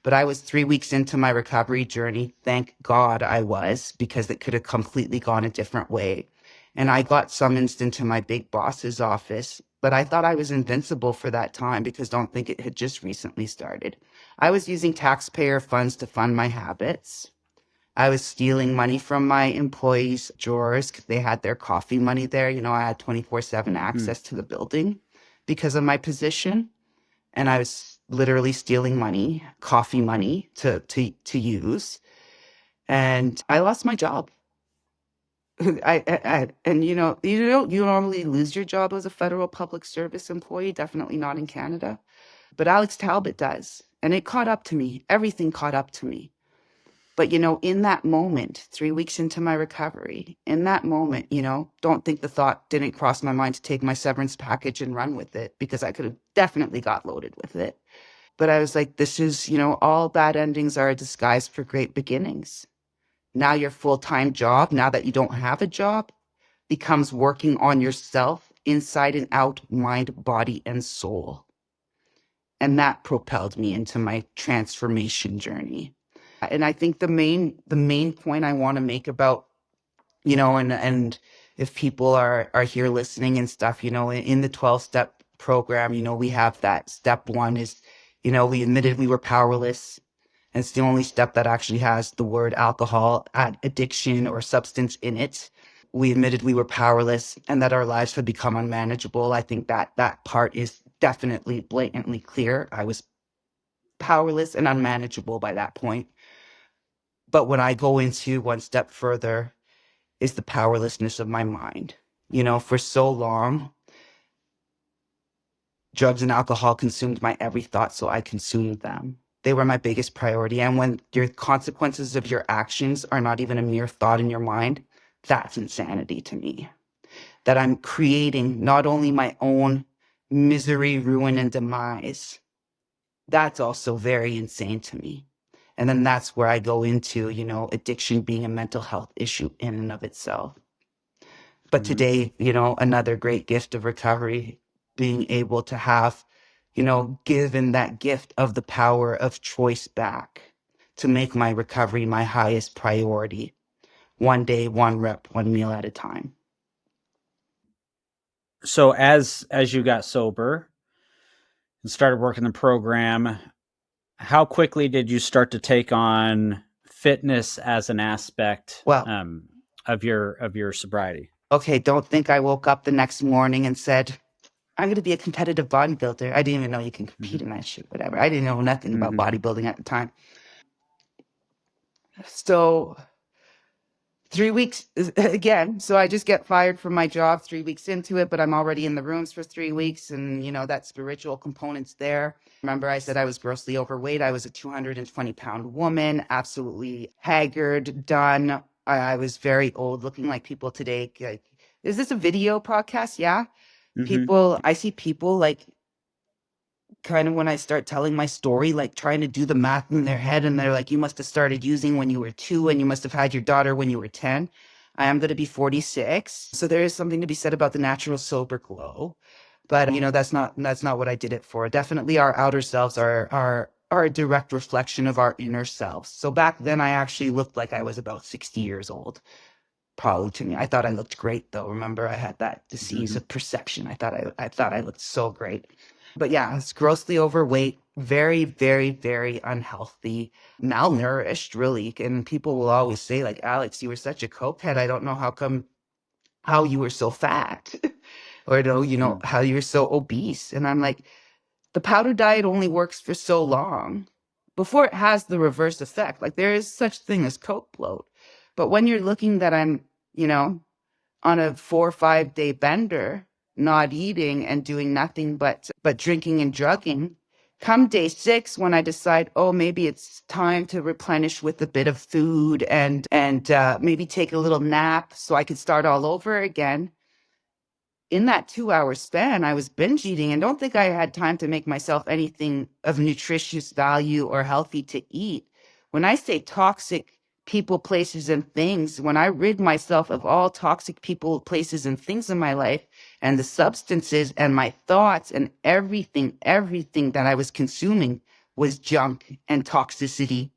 But I was 3 weeks into my recovery journey. Thank God I was, because it could have completely gone a different way. And I got summoned into my big boss's office, but I thought I was invincible for that time because don't think it had just recently started. I was using taxpayer funds to fund my habits. I was stealing money from my employees' drawers because they had their coffee money there. You know, I had 24/7 access to the building because of my position. And I was literally stealing money, coffee money to use. And I lost my job. And you normally lose your job as a federal public service employee, definitely not in Canada. But Alex Talbot does. And it caught up to me. Everything caught up to me. But, in that moment, 3 weeks into my recovery, in that moment, don't think the thought didn't cross my mind to take my severance package and run with it, because I could have definitely got loaded with it. But I was like, this is, all bad endings are a disguise for great beginnings. Now your full-time job, now that you don't have a job, becomes working on yourself inside and out, mind, body, and soul. And that propelled me into my transformation journey. And I think the main point I want to make about, and if people are here listening and stuff, in the 12-step program, we have that step one is, we admitted we were powerless. And it's the only step that actually has the word alcohol, addiction, or substance in it. We admitted we were powerless and that our lives had become unmanageable. I think that part is definitely blatantly clear. I was powerless and unmanageable by that point. But when I go into one step further is the powerlessness of my mind. For so long, drugs and alcohol consumed my every thought, so I consumed them. They were my biggest priority. And when your consequences of your actions are not even a mere thought in your mind, that's insanity to me. That I'm creating not only my own misery, ruin, and demise, that's also very insane to me. And then that's where I go into, addiction being a mental health issue in and of itself. But today, another great gift of recovery, being able to have, given that gift of the power of choice back to make my recovery my highest priority. One day, one rep, one meal at a time. So as you got sober and started working the program, how quickly did you start to take on fitness as an aspect of your sobriety? Okay, don't think I woke up the next morning and said, I'm going to be a competitive bodybuilder. I didn't even know you can compete in that shit, whatever. I didn't know nothing about bodybuilding at the time. So 3 weeks again. So I just get fired from my job 3 weeks into it, but I'm already in the rooms for 3 weeks. And, that spiritual component's there. Remember, I said I was grossly overweight. I was a 220-pound woman, absolutely haggard, done. I was very old, looking like people today. Like, is this a video podcast? Yeah. I see people like, kind of when I start telling my story, like trying to do the math in their head, and they're like, you must have started using when you were 2 and you must have had your daughter when you were 10. I am going to be 46. So there is something to be said about the natural sober glow. But, that's not what I did it for. Definitely our outer selves are a direct reflection of our inner selves. So back then I actually looked like I was about 60 years old. Probably to me. I thought I looked great though. Remember, I had that disease of perception. I thought I looked so great. But yeah, I was grossly overweight, very, very, very unhealthy, malnourished, really. And people will always say, like, Alex, you were such a cokehead. I don't know how you were so fat, or how you were so obese. And I'm like, the powder diet only works for so long before it has the reverse effect. Like, there is such thing as coke bloat. But when you're looking that I'm, on a 4 or 5 day bender, not eating and doing nothing but drinking and drugging, come day 6, when I decide, oh, maybe it's time to replenish with a bit of food and maybe take a little nap so I could start all over again. In that 2-hour span, I was binge eating, and don't think I had time to make myself anything of nutritious value or healthy to eat. When I say toxic people, places, and things, when I rid myself of all toxic people, places, and things in my life, and the substances and my thoughts and everything that I was consuming was junk and toxicity,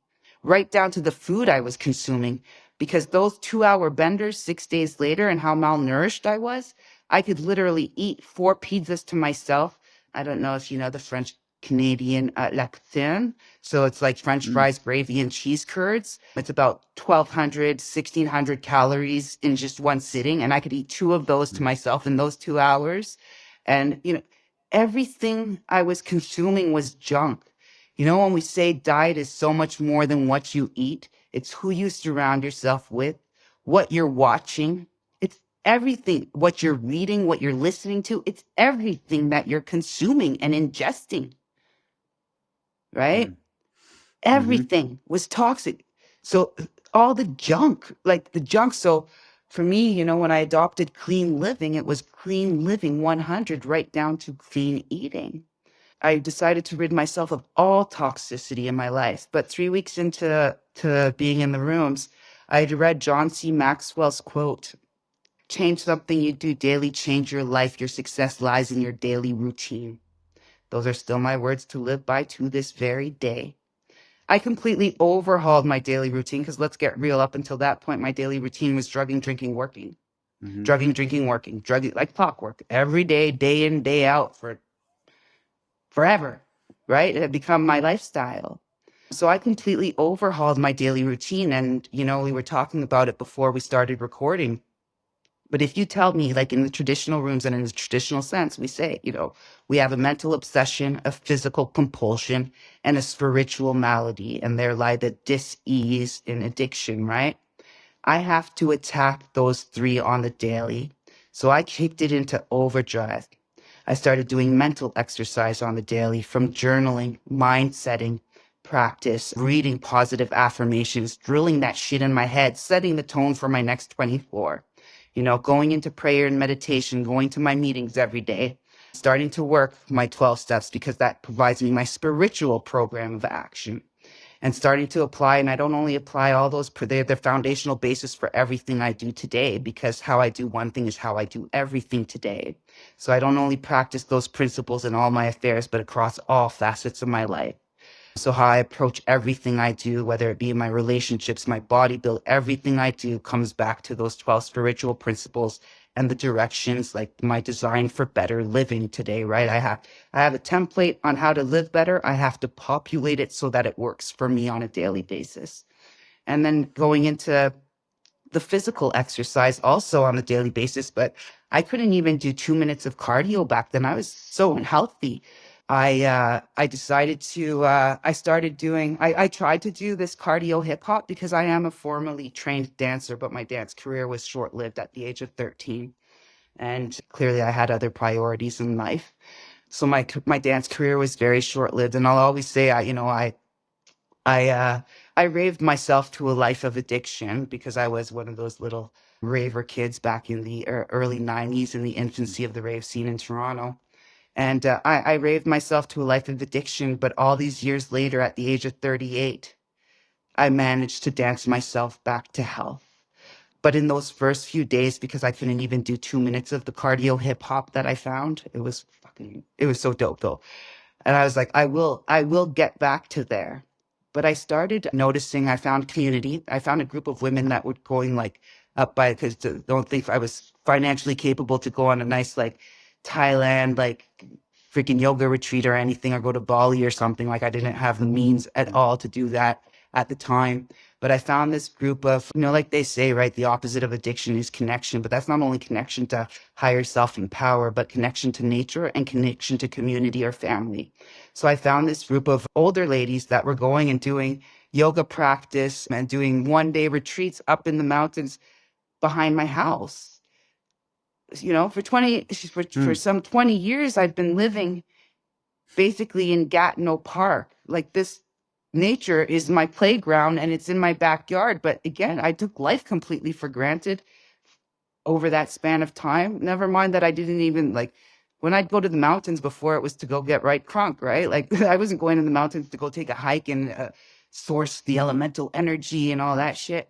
right down to the food I was consuming. Because those 2-hour benders 6 days later and how malnourished I was, I could literally eat 4 pizzas to myself. I don't know if you know the French Canadian lactin. So it's like French fries, gravy, and cheese curds. It's about 1,200, 1,600 calories in just one sitting. And I could eat 2 of those to myself in those 2 hours. And, everything I was consuming was junk. When we say diet is so much more than what you eat, it's who you surround yourself with, what you're watching. It's everything, what you're reading, what you're listening to. It's everything that you're consuming and ingesting, right? Everything was toxic. So all the junk, like the junk. So for me, when I adopted clean living, it was clean living 100 right down to clean eating. I decided to rid myself of all toxicity in my life. But 3 weeks into being in the rooms, I had read John C. Maxwell's quote, "Change something you do daily, change your life. Your success lies in your daily routine." Those are still my words to live by to this very day. I completely overhauled my daily routine because let's get real, up until that point, my daily routine was drugging, drinking, working. Drugging, drinking, working. Drugging like clockwork. Every day in, day out for forever, right? It had become my lifestyle. So I completely overhauled my daily routine. And, we were talking about it before we started recording. But if you tell me, like in the traditional rooms and in the traditional sense, we say, we have a mental obsession, a physical compulsion, and a spiritual malady, and there lie the dis-ease in addiction, right? I have to attack those 3 on the daily. So I kicked it into overdrive. I started doing mental exercise on the daily, from journaling, mind setting, practice, reading positive affirmations, drilling that shit in my head, setting the tone for my next 24. Going into prayer and meditation, going to my meetings every day, starting to work my 12 steps because that provides me my spiritual program of action, and starting to apply. And I don't only apply all those, they're the foundational basis for everything I do today, because how I do one thing is how I do everything today. So I don't only practice those principles in all my affairs, but across all facets of my life. So how I approach everything I do, whether it be in my relationships, my body build, everything I do comes back to those 12 spiritual principles and the directions, like my design for better living today, right? I have a template on how to live better. I have to populate it so that it works for me on a daily basis. And then going into the physical exercise also on a daily basis, but I couldn't even do 2 minutes of cardio back then. I was so unhealthy. I decided to, I tried to do this cardio hip hop because I am a formerly trained dancer, but my dance career was short lived at the age of 13. And clearly I had other priorities in life. So my dance career was very short lived. And I'll always say, I raved myself to a life of addiction because I was one of those little raver kids back in the early 90s, in the infancy of the rave scene in Toronto. And I raved myself to a life of addiction, but all these years later, at the age of 38, I managed to dance myself back to health. But in those first few days, because I couldn't even do 2 minutes of the cardio hip hop that I found, it was so dope though. And I was like, I will get back to there. But I started noticing, I found community. I found a group of women that were going like up by, because don't think I was financially capable to go on a nice like Thailand, like freaking yoga retreat or anything, or go to Bali or something. Like I didn't have the means at all to do that at the time. But I found this group of, like they say, right, the opposite of addiction is connection. But that's not only connection to higher self and power, but connection to nature and connection to community or family. So I found this group of older ladies that were going and doing yoga practice and doing 1-day retreats up in the mountains behind my house. For some 20 years, I've been living basically in Gatineau Park. Like, this nature is my playground and it's in my backyard. But again, I took life completely for granted over that span of time. Never mind that I didn't even when I'd go to the mountains before, it was to go get right crunk, right? Like I wasn't going to the mountains to go take a hike and source the elemental energy and all that shit.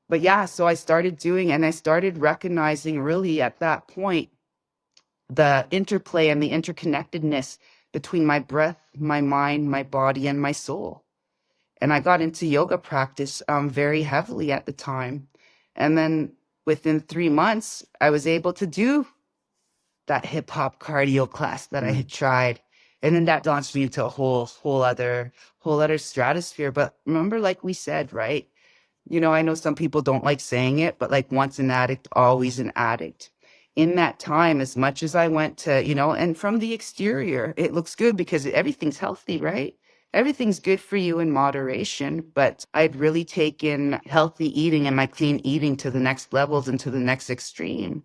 But yeah, so I started doing, and I started recognizing really at that point the interplay and the interconnectedness between my breath, my mind, my body, and my soul. And I got into yoga practice very heavily at the time. And then within 3 months, I was able to do that hip hop cardio class that I had tried. And then that launched me into a whole other stratosphere. But remember, like we said, right? You know, I know some people don't like saying it, but like once an addict, always an addict. In that time, as much as I went to, you know, and from the exterior, it looks good because everything's healthy, right? Everything's good for you in moderation, but I'd really taken healthy eating and my clean eating to the next levels and to the next extreme.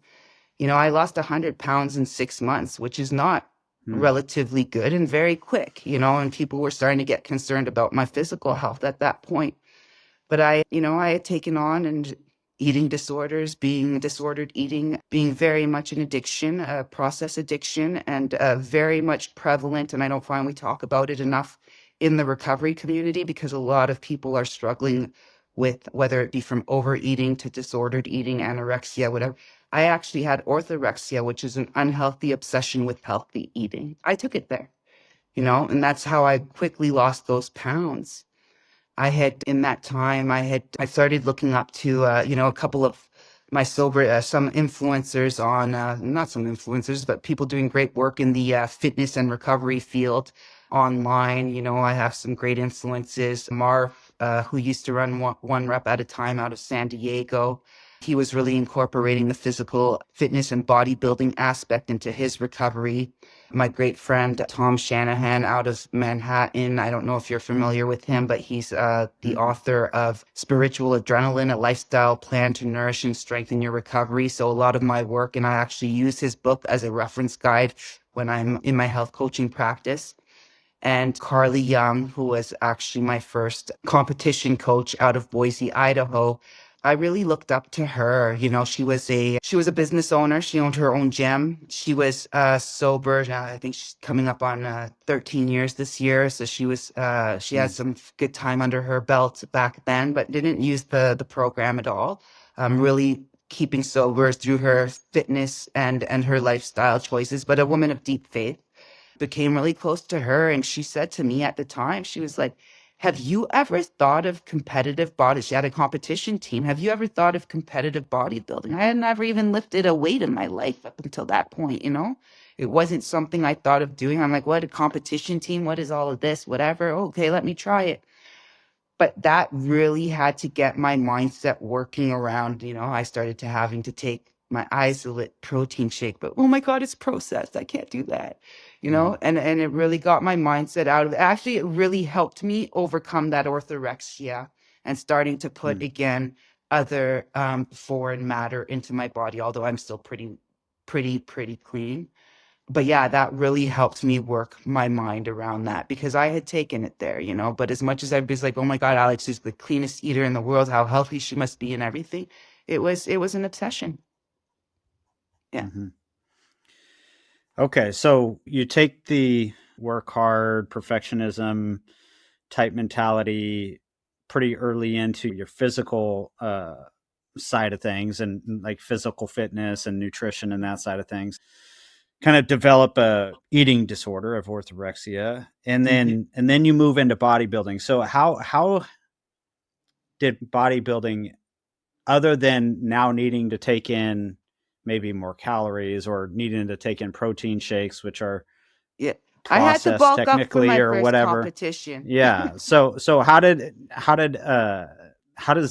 You know, I lost 100 pounds in 6 months, which is not relatively good and very quick, you know, and people were starting to get concerned about my physical health at that point. But I had taken on and eating disorders, being disordered eating, being very much an addiction, a process addiction, and very much prevalent. And I don't find we talk about it enough in the recovery community because a lot of people are struggling with whether it be from overeating to disordered eating, anorexia, whatever. I actually had orthorexia, which is an unhealthy obsession with healthy eating. I took it there, you know, and that's how I quickly lost those pounds. I had in that time, I started looking up to, you know, a couple of my some influencers on, not some influencers, but people doing great work in the fitness and recovery field online. You know, I have some great influences. Marv, who used to run one rep at a time out of San Diego. He was really incorporating the physical fitness and bodybuilding aspect into his recovery. My great friend, Tom Shanahan out of Manhattan. I don't know if you're familiar with him, but he's the author of Spiritual Adrenaline, a lifestyle plan to nourish and strengthen your recovery. So a lot of my work, and I actually use his book as a reference guide when I'm in my health coaching practice. And Carly Young, who was actually my first competition coach out of Boise, Idaho. I really looked up to her. You know, she was a business owner. She owned her own gym. She was sober. I think she's coming up on 13 years this year. So she had some good time under her belt back then, but didn't use the program at all. Really keeping sober through her fitness and her lifestyle choices, but a woman of deep faith. Became really close to her, and she said to me at the time, she was like, have you ever thought of competitive body? She had a competition team. Have you ever thought of competitive bodybuilding? I had never even lifted a weight in my life up until that point, you know? It wasn't something I thought of doing. I'm like, what, a competition team? What is all of this? Whatever. Okay, let me try it. But that really had to get my mindset working around, you know, I started to having to take my isolate protein shake, but oh my God, it's processed. I can't do that, you know, and it really got my mindset out of it. Actually, it really helped me overcome that orthorexia and starting to put again other foreign matter into my body, although I'm still pretty clean. But yeah, that really helped me work my mind around that because I had taken it there, you know. But as much as everybody's like, oh my God, Alex is the cleanest eater in the world, how healthy she must be and everything, it was an obsession. Yeah. Okay, so you take the work hard, perfectionism type mentality pretty early into your physical side of things and like physical fitness and nutrition and that side of things. Kind of develop a eating disorder of orthorexia, and then you move into bodybuilding. So how did bodybuilding, other than now needing to take in maybe more calories or needing to take in protein shakes, which are Yeah. I had to processed bulk up for technically my or first whatever. competition. Yeah. So how does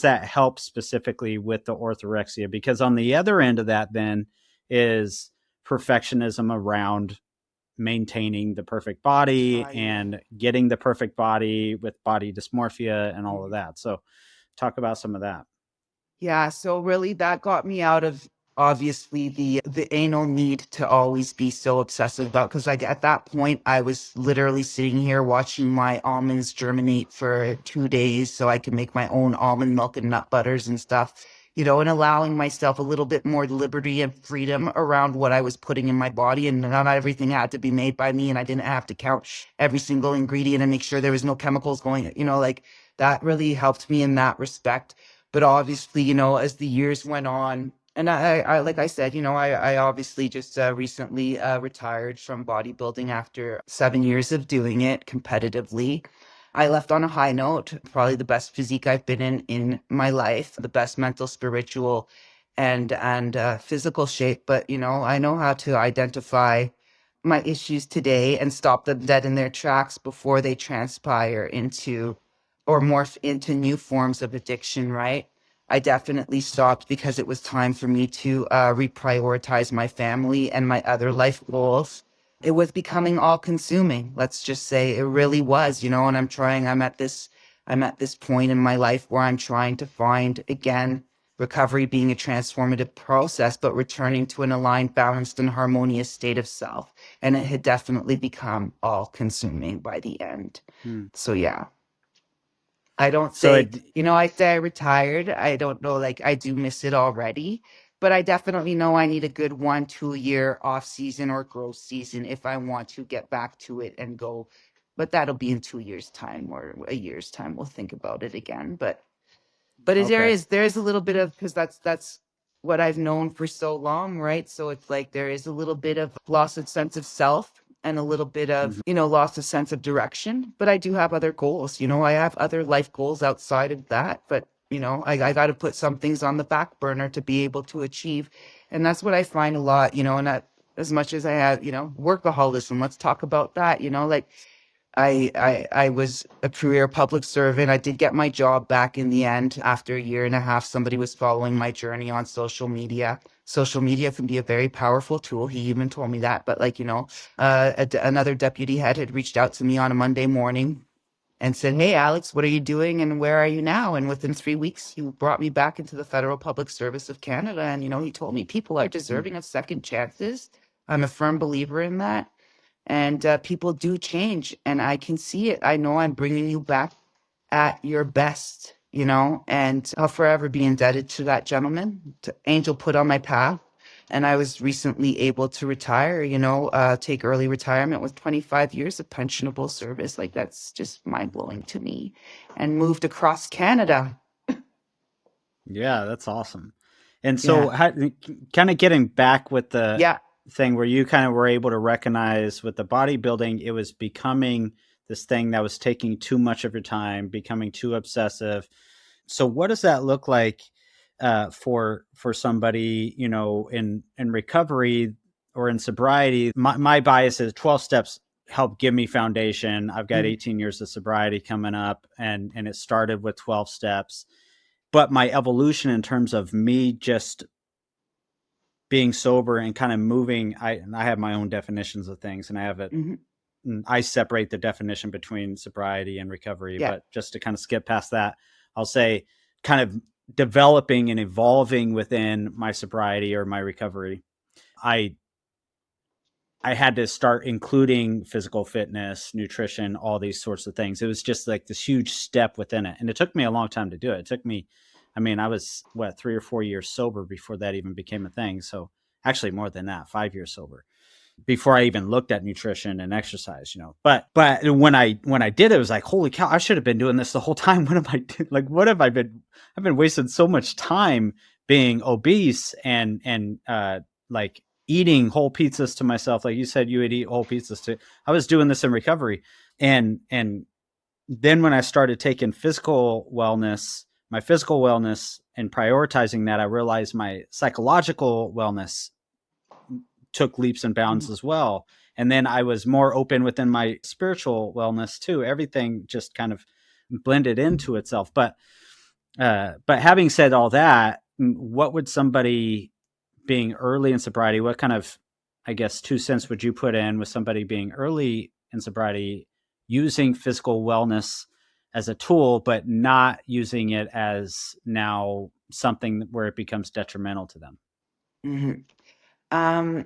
that help specifically with the orthorexia? Because on the other end of that then is perfectionism around maintaining the perfect body and getting the perfect body with body dysmorphia and all of that. So talk about some of that. Yeah, so really that got me out of obviously the anal need to always be so obsessive about, because like at that point I was literally sitting here watching my almonds germinate for 2 days so I could make my own almond milk and nut butters and stuff, you know, and allowing myself a little bit more liberty and freedom around what I was putting in my body, and not everything had to be made by me, and I didn't have to count every single ingredient and make sure there was no chemicals going, you know, like that really helped me in that respect. But obviously, you know, as the years went on, and I like I said, you know, I obviously just recently retired from bodybuilding after 7 years of doing it competitively. I left on a high note, probably the best physique I've been in my life, the best mental, spiritual, and physical shape. But you know, I know how to identify my issues today and stop them dead in their tracks before they transpire into or morph into new forms of addiction, right? I definitely stopped because it was time for me to reprioritize my family and my other life goals. It was becoming all consuming. Let's just say it really was, you know, and I'm at this point in my life where I'm trying to find again recovery being a transformative process, but returning to an aligned, balanced, and harmonious state of self. And it had definitely become all consuming by the end. Hmm. So yeah. I don't So say, you know, I say I retired. I don't know, like I do miss it already, but I definitely know I need a good 1-2 year off season or growth season if I want to get back to it and go. But that'll be in 2 years' time or a year's time. We'll think about it again. But okay. there is a little bit of, because that's what I've known for so long, right? So it's like there is a little bit of loss of sense of self and a little bit of, Mhm. you know, loss of sense of direction. But I do have other goals. You know, I have other life goals outside of that. But, you know, I got to put some things on the back burner to be able to achieve. And that's what I find a lot, you know, and that as much as I have, you know, workaholism, let's talk about that, you know, like I was a career public servant. I did get my job back in the end after a year and a half. Somebody was following my journey on social media. Social media can be a very powerful tool. He even told me that. But like, you know, another deputy head had reached out to me on a Monday morning and said, "Hey, Alex, what are you doing and where are you now?" And within 3 weeks, he brought me back into the Federal Public Service of Canada. And, you know, he told me people are deserving of second chances. I'm a firm believer in that. And people do change, and I can see it. I know I'm bringing you back at your best, you know, and I'll forever be indebted to that gentleman, to Angel put on my path. And I was recently able to retire, you know, take early retirement with 25 years of pensionable service. Like that's just mind blowing to me, and moved across Canada. Yeah, that's awesome. And so, Yeah. kind of getting back with the Yeah. thing where you kind of were able to recognize with the bodybuilding, it was becoming this thing that was taking too much of your time, becoming too obsessive. So, what does that look like for somebody, you know, in recovery or in sobriety? My bias is 12 steps help give me foundation. I've got Mhm. 18 years of sobriety coming up, and it started with 12 steps. But my evolution in terms of me just being sober and kind of moving, I have my own definitions of things, and I have it. Mhm. I separate the definition between sobriety and recovery. Yeah. But just to kind of skip past that, I'll say kind of developing and evolving within my sobriety or my recovery. I I had to start including physical fitness, nutrition, all these sorts of things. It was just like this huge step within it. And it took me a long time to do it. It took me, I mean, I was 3 or 4 years sober before that even became a thing. So actually more than that, 5 years sober before I even looked at nutrition and exercise, you know. But when I did it, it was like, holy cow, I should have been doing this the whole time. What am I doing? Like, what have I been? I've been wasting so much time being obese and like eating whole pizzas to myself. Like you said, you would eat whole pizzas too. I was doing this in recovery, and then when I started taking my physical wellness and prioritizing that, I realized my psychological wellness took leaps and bounds Mhm. as well. And then I was more open within my spiritual wellness too. Everything just kind of blended into itself. But having said all that, what would somebody being early in sobriety, what kind of, I guess, 2 cents would you put in with somebody being early in sobriety, using physical wellness as a tool, but not using it as now something where it becomes detrimental to them? Mhm. Um,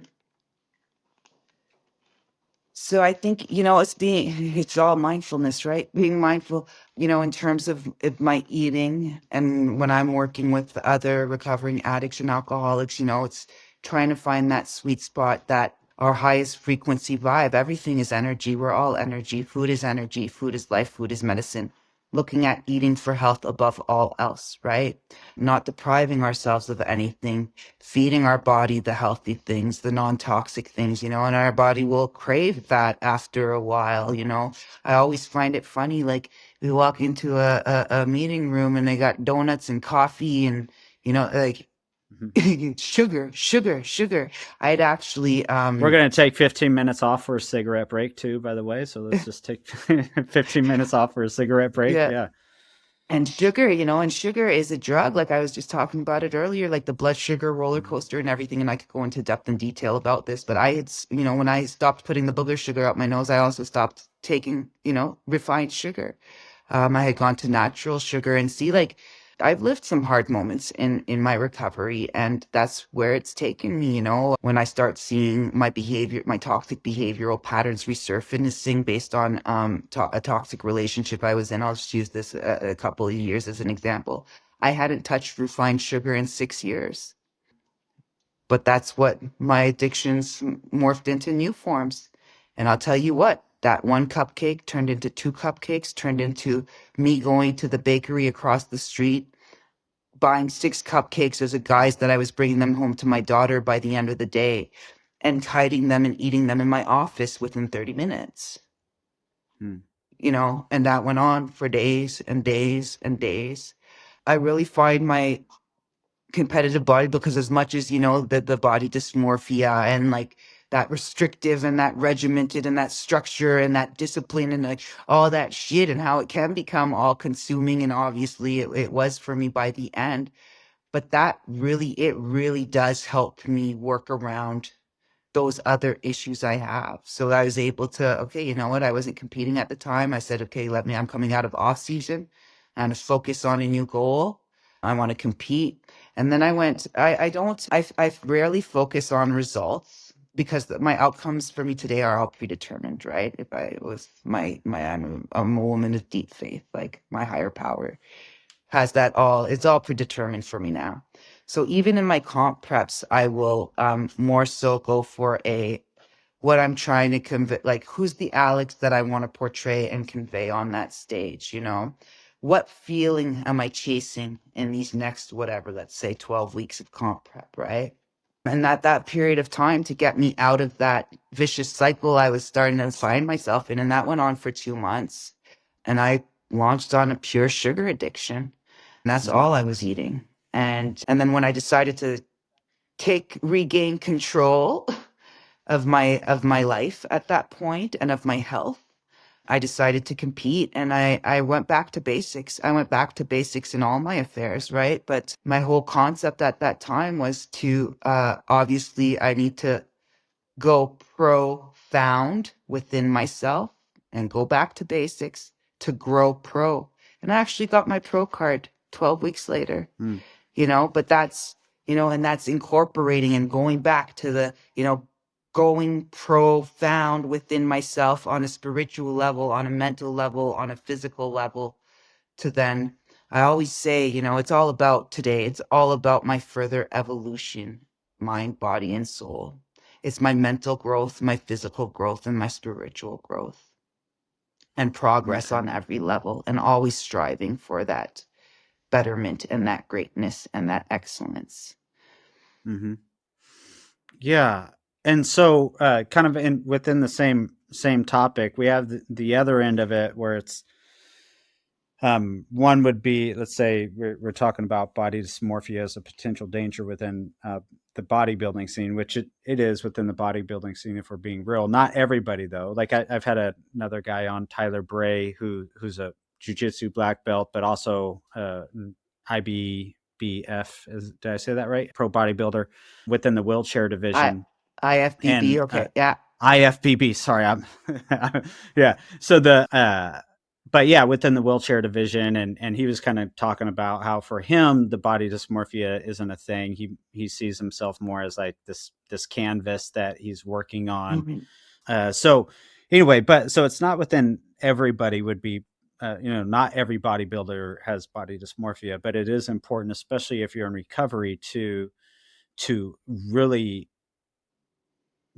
So I think, you know, it's all mindfulness, right? Being mindful, you know, in terms of my eating and when I'm working with other recovering addicts and alcoholics, you know, it's trying to find that sweet spot, that our highest frequency vibe. Everything is energy. We're all energy. Food is energy. Food is life. Food is medicine. looking at eating for health above all else, right? Not depriving ourselves of anything, feeding our body the healthy things, the non-toxic things, and our body will crave that after a while. I always find it funny, like we walk into a meeting room and they got donuts and coffee and, like sugar, sugar, sugar. I'd actually, We're going to take 15 minutes off for a cigarette break too, by the way. So let's just take 15 minutes off for a cigarette break. yeah. Yeah. And sugar is a drug. Like I was just talking about it earlier, like the blood sugar roller coaster and everything. And I could go into depth and detail about this, but when I stopped putting the booger sugar out my nose, I also stopped taking, refined sugar. I had gone to natural sugar and see, like, I've lived some hard moments in my recovery, and that's where it's taken me. When I start seeing my behavior, my toxic behavioral patterns resurfacing based on a toxic relationship I was in. I'll just use this a couple of years as an example. I hadn't touched refined sugar in 6 years, but that's what my addictions morphed into new forms. And I'll tell you what, that one cupcake turned into two cupcakes, turned into me going to the bakery across the street, buying 6 cupcakes as a guise that I was bringing them home to my daughter by the end of the day, and hiding them and eating them in my office within 30 minutes. Hmm. And that went on for days and days and days. I really find my competitive body, because as much as the body dysmorphia and like that restrictive and that regimented and that structure and that discipline and like all that shit, and how it can become all consuming, and obviously it was for me by the end, but it really does help me work around those other issues I have. So I was able to, okay, you know what? I wasn't competing at the time. I said, okay, I'm coming out of off season and focus on a new goal. I want to compete. And then I rarely focus on results, because my outcomes for me today are all predetermined, right? If I was I'm a woman of deep faith, like my higher power has it's all predetermined for me now. So even in my comp preps, I will more so go for what I'm trying to convey, like who's the Alex that I want to portray and convey on that stage. What feeling am I chasing in these next, whatever, let's say 12 weeks of comp prep, right? And that period of time to get me out of that vicious cycle I was starting to find myself in. And that went on for 2 months. And I launched on a pure sugar addiction. And that's all I was eating. And then when I decided to regain control of my life at that point and of my health, I decided to compete, and I went back to basics. I went back to basics in all my affairs, right? But my whole concept at that time was to obviously I need to go profound within myself and go back to basics to grow pro. And I actually got my pro card 12 weeks later. But and that's incorporating and going back to going profound within myself on a spiritual level, on a mental level, on a physical level, to then, I always say, it's all about my further evolution, mind, body, and soul. It's my mental growth, my physical growth, and my spiritual growth, and progress on every level, and always striving for that betterment and that greatness and that excellence. Mm-hmm. Yeah. And so kind of within the same topic, we have the other end of it where it's one would be, let's say we're talking about body dysmorphia as a potential danger within the bodybuilding scene, which it is within the bodybuilding scene, if we're being real. Not everybody though. Like I've had another guy on, Tyler Bray, who's a jiu-jitsu black belt, but also IBBF, did I say that right? Pro bodybuilder within the wheelchair division. IFBB, And, okay, yeah. IFBB, sorry, yeah. So but yeah, within the wheelchair division, and he was kind of talking about how for him the body dysmorphia isn't a thing. He sees himself more as like this canvas that he's working on. Mm-hmm. So anyway, so it's not within everybody would be. Not every bodybuilder has body dysmorphia, but it is important, especially if you're in recovery, to really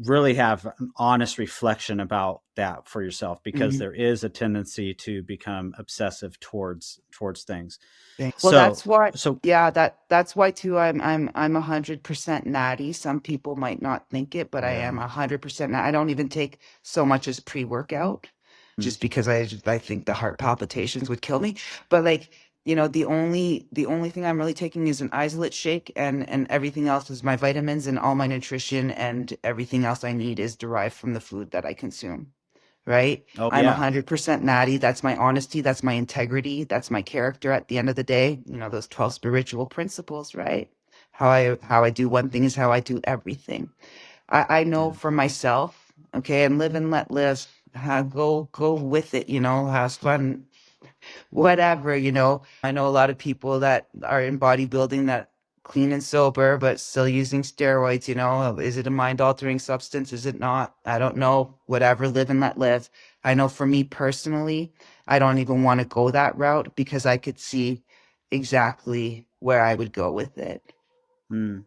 really have an honest reflection about that for yourself, because Mhm. there is a tendency to become obsessive towards things. Well, So that's why, so yeah, that's why too. I'm 100% natty. Some people might not think it, but I am yeah. 100%. I don't even take so much as pre-workout, Mm, just because I think the heart palpitations would kill me. But like, the only thing I'm really taking is an isolate shake, and everything else is my vitamins and all my nutrition, and everything else I need is derived from the food that I consume. Right? oh I'm yeah. 100% natty. That's my honesty. That's my integrity. That's my character at the end of the day. Those 12 spiritual principles, right? How I do one thing is how I do everything. I know Yeah. for myself, okay, and live and let live. Go with it, have fun, whatever. I know a lot of people that are in bodybuilding that clean and sober, but still using steroids. Is it a mind altering substance? Is it not? I don't know. Whatever, live and let live. I know for me personally, I don't even want to go that route because I could see exactly where I would go with it. Mm,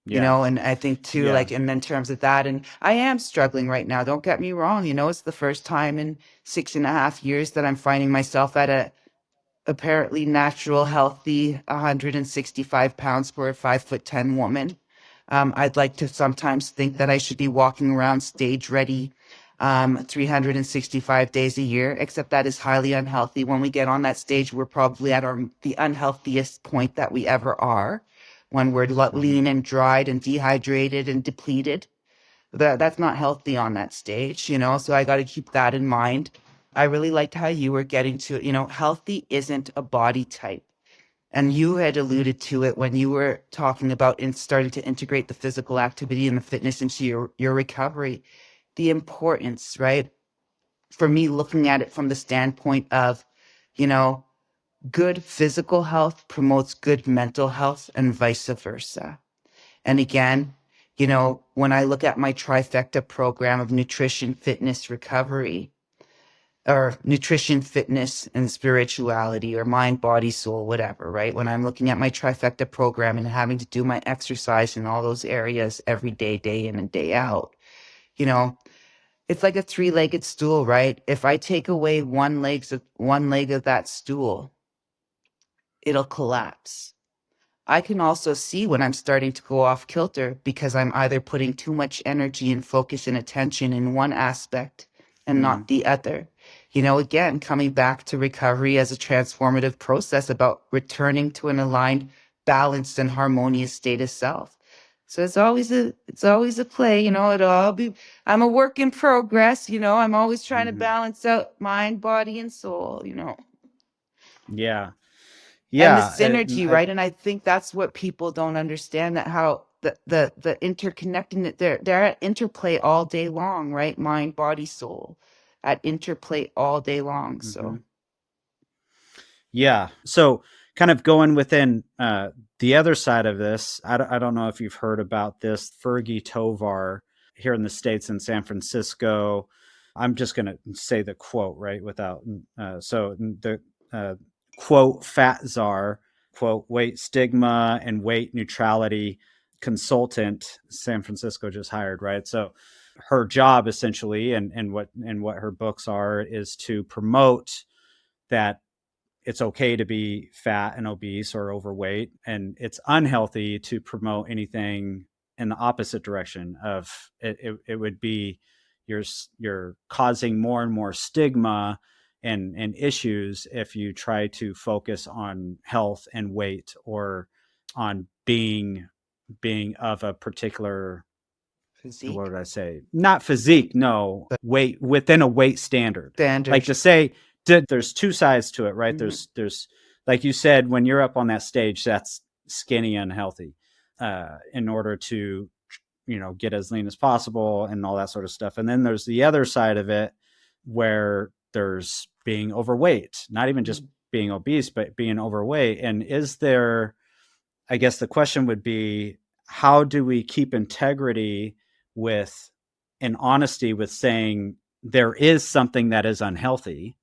yeah. And I think too, Yeah. like, and in terms of that, and I am struggling right now. Don't get me wrong. It's the first time in 6.5 years that I'm finding myself at a apparently natural, healthy, 165 pounds for a 5'10" woman. I'd like to sometimes think that I should be walking around stage ready, 365 days a year, except that is highly unhealthy. When we get on that stage, we're probably at the unhealthiest point that we ever are, when we're Mhm. lean and dried and dehydrated and depleted. That's not healthy on that stage. So I got to keep that in mind. I really liked how you were getting to it. Healthy isn't a body type. And you had alluded to it when you were talking about starting to integrate the physical activity and the fitness into your recovery. The importance, right? For me, looking at it from the standpoint of, you know, good physical health promotes good mental health and vice versa. And again, when I look at my trifecta program of nutrition, fitness, recovery, or nutrition, fitness, and spirituality, or mind, body, soul, whatever, right? When I'm looking at my trifecta program and having to do my exercise in all those areas every day, day in and day out, you know, it's like a three-legged stool, right? If I take away one leg of that stool, it'll collapse. I can also see when I'm starting to go off kilter because I'm either putting too much energy and focus and attention in one aspect and Mm, not the other. Again, coming back to recovery as a transformative process about returning to an aligned, balanced, and harmonious state of self. So it's always a play. I'm a work in progress. I'm always trying to mhm. balance out mind, body, and soul. Yeah. And the Yeah. synergy, right? And I think that's what people don't understand, that how the interconnecting, they're at interplay all day long, right? Mind, body, soul, at interplay all day long. So Mhm. Yeah. So, kind of going within the other side of this, I don't know if you've heard about this. Fergie Tovar here in the States in San Francisco. I'm just going to say the quote, right? So the uh, quote, fat czar, quote, weight stigma and weight neutrality consultant, San Francisco just hired, right? So, her job essentially, and what her books are, is to promote that it's okay to be fat and obese or overweight, and it's unhealthy to promote anything in the opposite direction of it. It would be you're causing more and more stigma and issues if you try to focus on health and weight, or on being of a particular, what physique, would I say? Not physique, no, but weight, within a weight standard. Like, standards. to say, there's two sides to it, right? Mhm. There's like you said, when you're up on that stage, that's skinny and healthy, in order to get as lean as possible and all that sort of stuff. And then there's the other side of it, where there's being overweight, not even just Mhm. being obese, but being overweight. And is there, I guess the question would be, how do we keep integrity with and honesty with saying there is something that is unhealthy,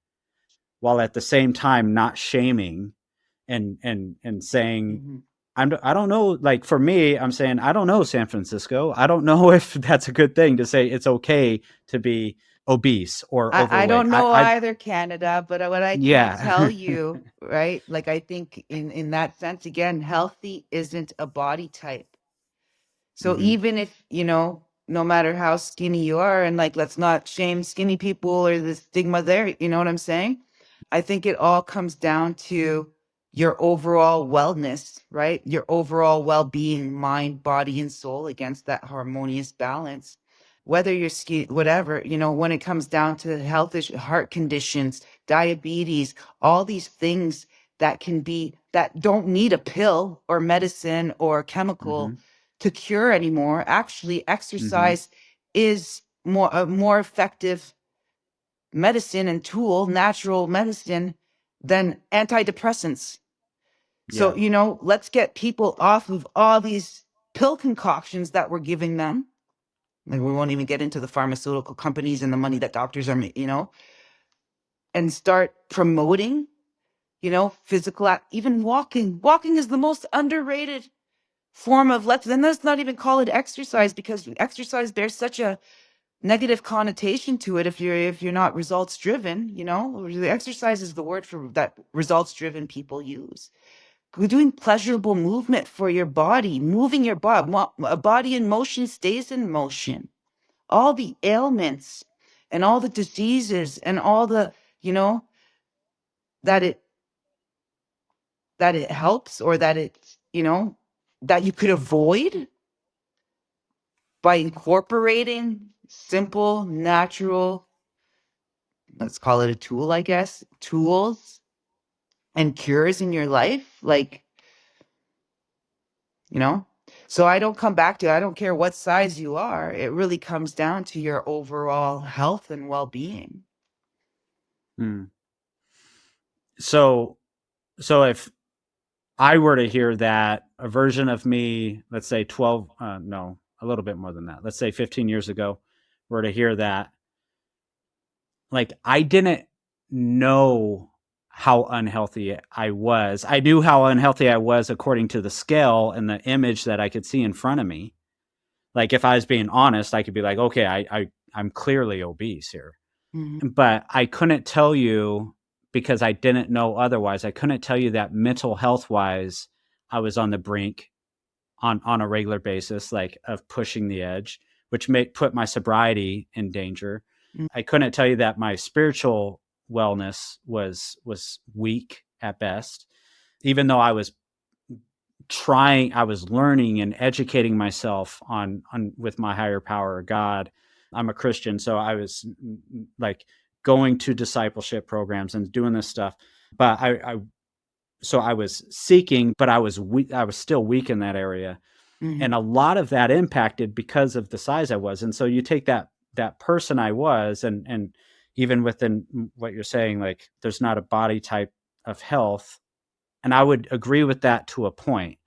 while at the same time not shaming and saying, Mhm. I don't know. Like for me, I'm saying, I don't know San Francisco. I don't know if that's a good thing to say it's okay to be obese or I overweight. don't know either, Canada, but what I can tell Yeah. you, right? Like I think in that sense, again, healthy isn't a body type. So Hmm. even if, no matter how skinny you are, and like, let's not shame skinny people or the stigma there, you know what I'm saying? I think it all comes down to your overall wellness, right? Your overall well-being, mind, body, and soul against that harmonious balance. Whether you're skinny, whatever, when it comes down to health issues, heart conditions, diabetes, all these things that don't need a pill or medicine or chemical Hmm. to cure anymore. Actually, Hmm. exercise is a more effective medicine and tool, natural medicine, than antidepressants. So, Yeah. let's get people off of all these pill concoctions that we're giving them. Like, we won't even get into the pharmaceutical companies and the money that doctors are, and start promoting, physical even walking. Walking is the most underrated form of let's not even call it exercise, because exercise bears such a negative connotation to it if you're not results driven. The exercise is the word for that results driven people use. We're doing pleasurable movement for your body, moving your body. A body in motion stays in motion. All the ailments and all the diseases and all the, that it helps, or that that you could avoid by incorporating simple, natural, let's call it a tool, I guess, tools and cures in your life. Like, you know? So I don't care what size you are. It really comes down to your overall health and well-being. Mm. So, if I were to hear that a version of me, let's say 12, no, a little bit more than that, let's say 15 years ago, were to hear that, like, I didn't know how unhealthy I was. I knew how unhealthy I was according to the scale and the image that I could see in front of me. Like, if I was being honest, I could be like, okay, I'm clearly obese here. Mhm. But I couldn't tell you, because I didn't know otherwise. I couldn't tell you that mental health wise, I was on the brink on a regular basis, like of pushing the edge, which may put my sobriety in danger. Mm. I couldn't tell you that my spiritual wellness was weak at best, even though I was learning and educating myself on with my higher power, God. I'm a Christian, so I was like going to discipleship programs and doing this stuff. But so I was seeking, but I was weak. I was still weak in that area, Mhm. and a lot of that impacted because of the size I was. And so you take that person I was, and even within what you're saying, like there's not a body type of health, and I would agree with that to a point,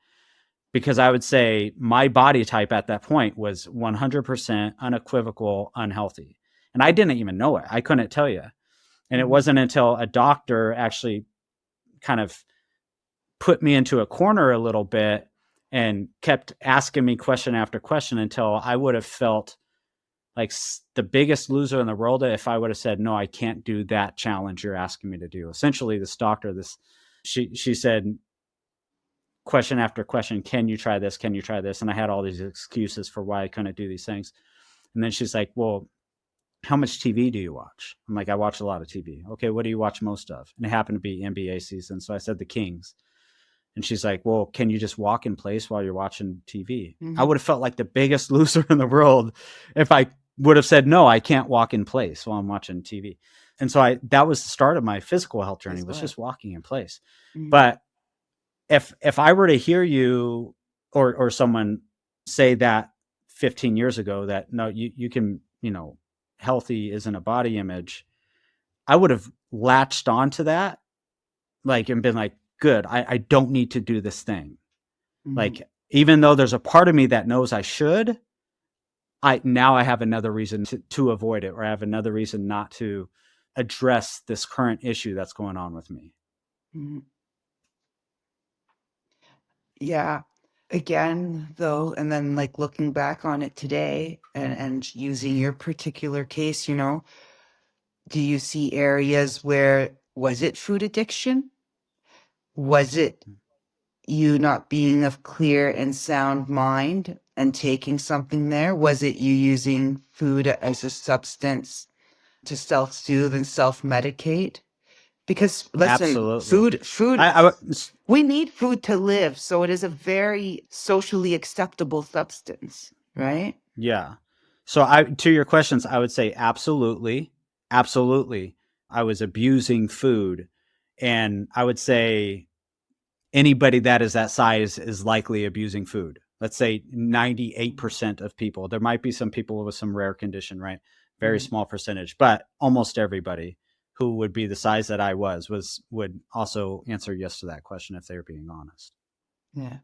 because I would say my body type at that point was 100% unequivocal unhealthy. And I didn't even know it. I couldn't tell you. And it Mhm. wasn't until a doctor actually kind of put me into a corner a little bit and kept asking me question after question until I would have felt like the biggest loser in the world if I would have said, no, I can't do that challenge you're asking me to do. Essentially, this doctor, she said, question after question, can you try this? Can you try this? And I had all these excuses for why I couldn't do these things. And then she's like, well, how much TV do you watch? I'm like, I watch a lot of TV. Okay, what do you watch most of? And it happened to be NBA season. So I said the Kings. And she's like, well, can you just walk in place while you're watching TV? I Mhm. would have felt like the biggest loser in the world if I would have said, no, I can't walk in place while I'm watching TV. And so that was the start of my physical health journey, That's was what. just walking in place. Mhm. But if I were to hear you or someone say that 15 years ago, that no, you can, healthy isn't a body image, I would have latched onto that, like, and been like, good, I don't need to do this thing. Mhm. Like, even though there's a part of me that knows I should, I have another reason to avoid it, or I have another reason not to address this current issue that's going on with me. Mhm. Yeah. Again, though, and then like looking back on it today and using your particular case, you know, do you see areas where was it food addiction? Was it you not being of clear and sound mind and taking something there? Was it you using food as a substance to self-soothe and self-medicate? Because listen, Absolutely. food, I we need food to live. So it is a very socially acceptable substance, right? Yeah. So I to your questions, I would say absolutely. Absolutely. I was abusing food, and I would say anybody that is that size is likely abusing food. Let's say 98% of people. There might be some people with some rare condition, right? Very Mm, small percentage, but almost everybody who would be the size that I was would also answer yes to that question if they were being honest. yeah.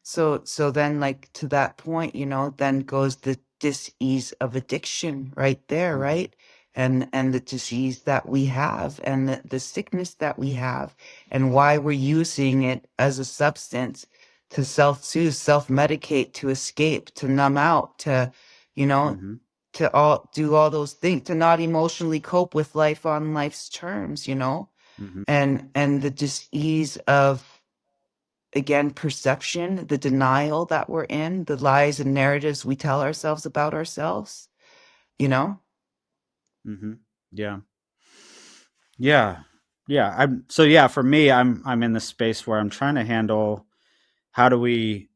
So then like to that point, you know, then goes the dis-ease of addiction right there, Mm-hmm. right? And the disease that we have and the sickness that we have and why we're using it as a substance to self-soothe, self-medicate, to escape, to numb out, to, you know, Mm-hmm. to all do all those things, to not emotionally cope with life on life's terms, you know? Mm-hmm. And the dis-ease of again, perception, the denial that we're in, the lies and narratives we tell ourselves about ourselves, you know? Mm-hmm. Yeah. Yeah. Yeah. I'm so yeah, for me, I'm in the space where I'm trying to handle how do we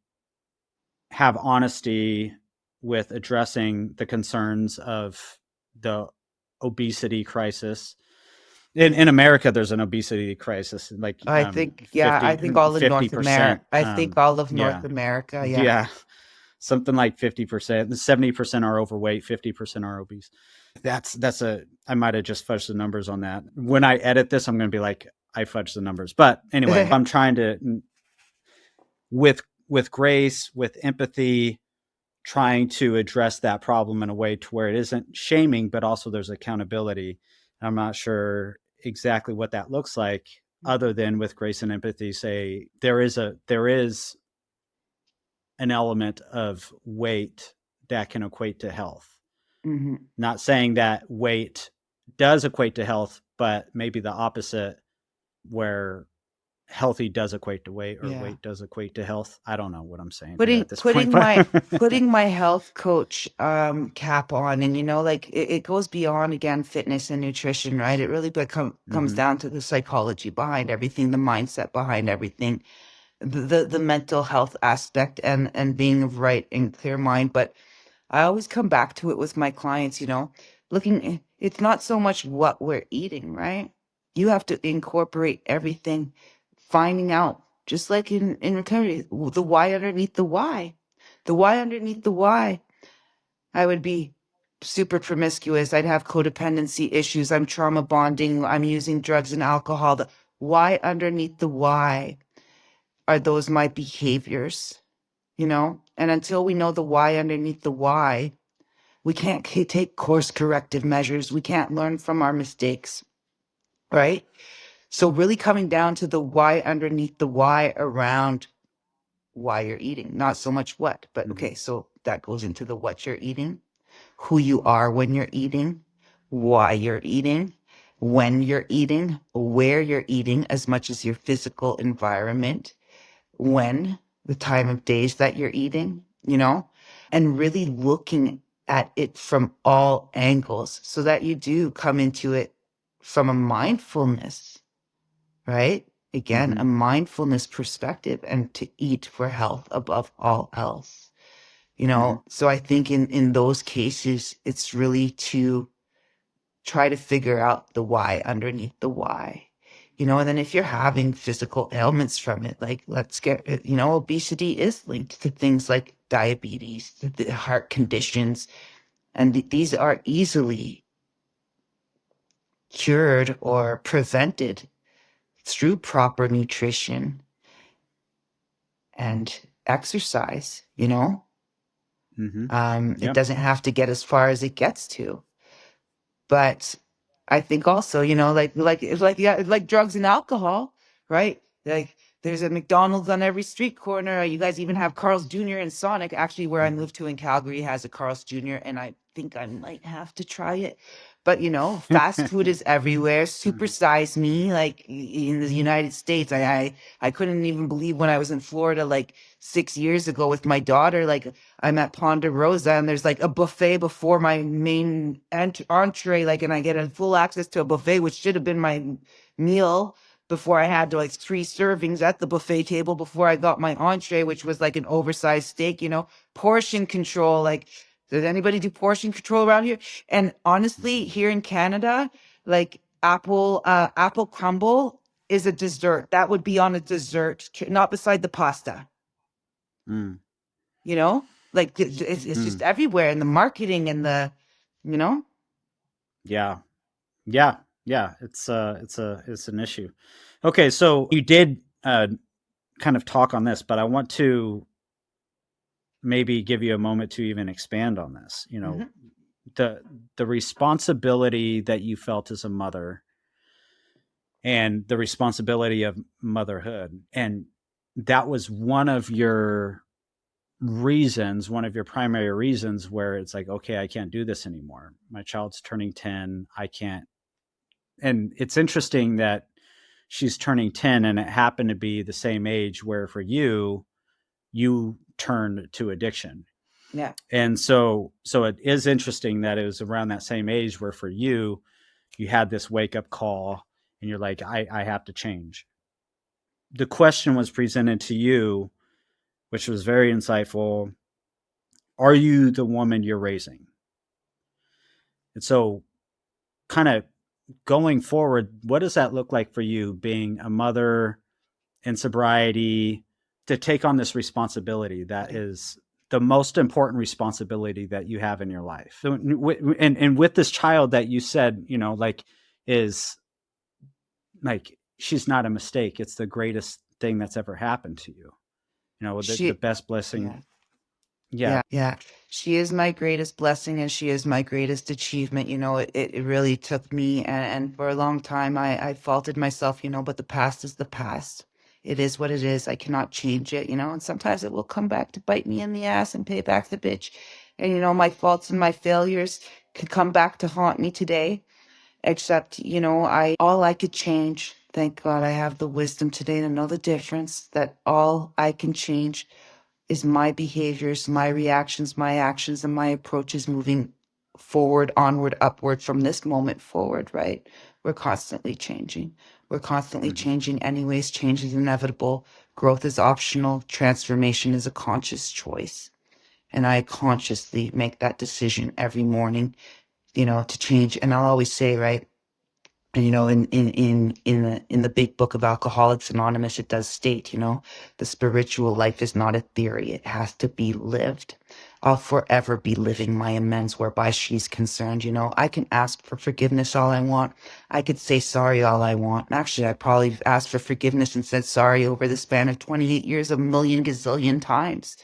have honesty with addressing the concerns of the obesity crisis. In America, there's an obesity crisis, like I think, yeah, I 50, think all of North 50%. America, I think all of North Yeah. America, yeah. Yeah. Something like 50%. 70% are overweight, 50% are obese. I might have just fudged the numbers on that. When I edit this, I'm going to be like, I fudged the numbers. But anyway, I'm trying to, with grace, with empathy, trying to address that problem in a way to where it isn't shaming, but also there's accountability. I'm not sure exactly what that looks like, other than with grace and empathy, say there is an element of weight that can equate to health. hmm Not saying that weight does equate to health, but maybe the opposite, where healthy does equate to weight or Yeah. weight does equate to health. I don't know what I'm saying here Putting at this point, putting but my putting my health coach cap on, and you know, like it goes beyond again fitness and nutrition, right? It really comes mm-hmm, down to the psychology behind everything, the mindset behind everything, the mental health aspect and being of right and clear mind. But I always come back to it with my clients, you know, it's not so much what we're eating, right? You have to incorporate everything, finding out, just like in recovery, the why underneath the why. The why underneath the why. I would be super promiscuous. I'd have codependency issues. I'm trauma bonding. I'm using drugs and alcohol. The why underneath the why are those my behaviors, you know? And until we know the why underneath the why, we can't take course corrective measures. We can't learn from our mistakes, right? So really coming down to the why underneath the why around why you're eating, not so much what, but mm-hmm, okay, so that goes into the what you're eating, who you are when you're eating, why you're eating, when you're eating, where you're eating, as much as your physical environment, when, the time of days that you're eating, you know, and really looking at it from all angles so that you do come into it from a mindfulness, right? Again, mm-hmm, a mindfulness perspective and to eat for health above all else. You mm-hmm, know, so I think in those cases, it's really to try to figure out the why underneath the why. You know, and then if you're having physical ailments from it, like let's get, you know, obesity is linked to things like diabetes, the heart conditions, and these are easily cured or prevented through proper nutrition and exercise, you know? mm-hmm. It Yep. doesn't have to get as far as it gets to. But I think also, you know, yeah, like drugs and alcohol, right? Like There's a McDonald's on every street corner. You guys even have Carl's Jr. and Sonic. Actually, where I moved to in Calgary has a Carl's Jr. and I think I might have to try it. But fast food is everywhere. Supersize me, like in the United States. I couldn't even believe when I was in Florida like 6 years ago with my daughter. Like I'm at Ponderosa and there's like a buffet before my main entree, like, and I get a full access to a buffet, which should have been my meal before I had like 3 servings at the buffet table before I got my entree, which was like an oversized steak, portion control. Like, does anybody do portion control around here? And honestly, here in Canada, like apple crumble is a dessert. That would be on a dessert, not beside the pasta. Mm. Like it's just everywhere in the marketing and the, Yeah. It's an issue. Okay, so you did kind of talk on this, but I want to maybe give you a moment to even expand on this. The responsibility that you felt as a mother and the responsibility of motherhood, and that was one of your primary reasons where it's like, okay, I can't do this anymore. My child's turning 10. I can't. And it's interesting that she's turning 10 and it happened to be the same age where for you turned to addiction. Yeah. And so it is interesting that it was around that same age where for you had this wake up call and you're like, I have to change. The question was presented to you, which was very insightful. Are you the woman you're raising? And so kind of going forward, what does that look like for you being a mother in sobriety to take on this responsibility that is the most important responsibility that you have in your life? So, and with this child that you said, is like, she's not a mistake. It's the greatest thing that's ever happened to you. The best blessing. Yeah. She is my greatest blessing and she is my greatest achievement. It really took me and for a long time I faulted myself, but the past is the past. It is what it is. I cannot change it, and sometimes it will come back to bite me in the ass and pay back the bitch. And, my faults and my failures could come back to haunt me today. Except, all I could change, thank God I have the wisdom today to know the difference, that all I can change is my behaviors, my reactions, my actions, and my approaches moving forward, onward, upward from this moment forward, right? We're constantly changing. We're constantly changing anyways. Change is inevitable. Growth is optional. Transformation is a conscious choice. And I consciously make that decision every morning, to change. And I'll always say, right, and in the big book of Alcoholics Anonymous, it does state, the spiritual life is not a theory; it has to be lived. I'll forever be living my amends whereby she's concerned. I can ask for forgiveness all I want. I could say sorry all I want. Actually, I probably asked for forgiveness and said sorry over the span of 28 years a million gazillion times,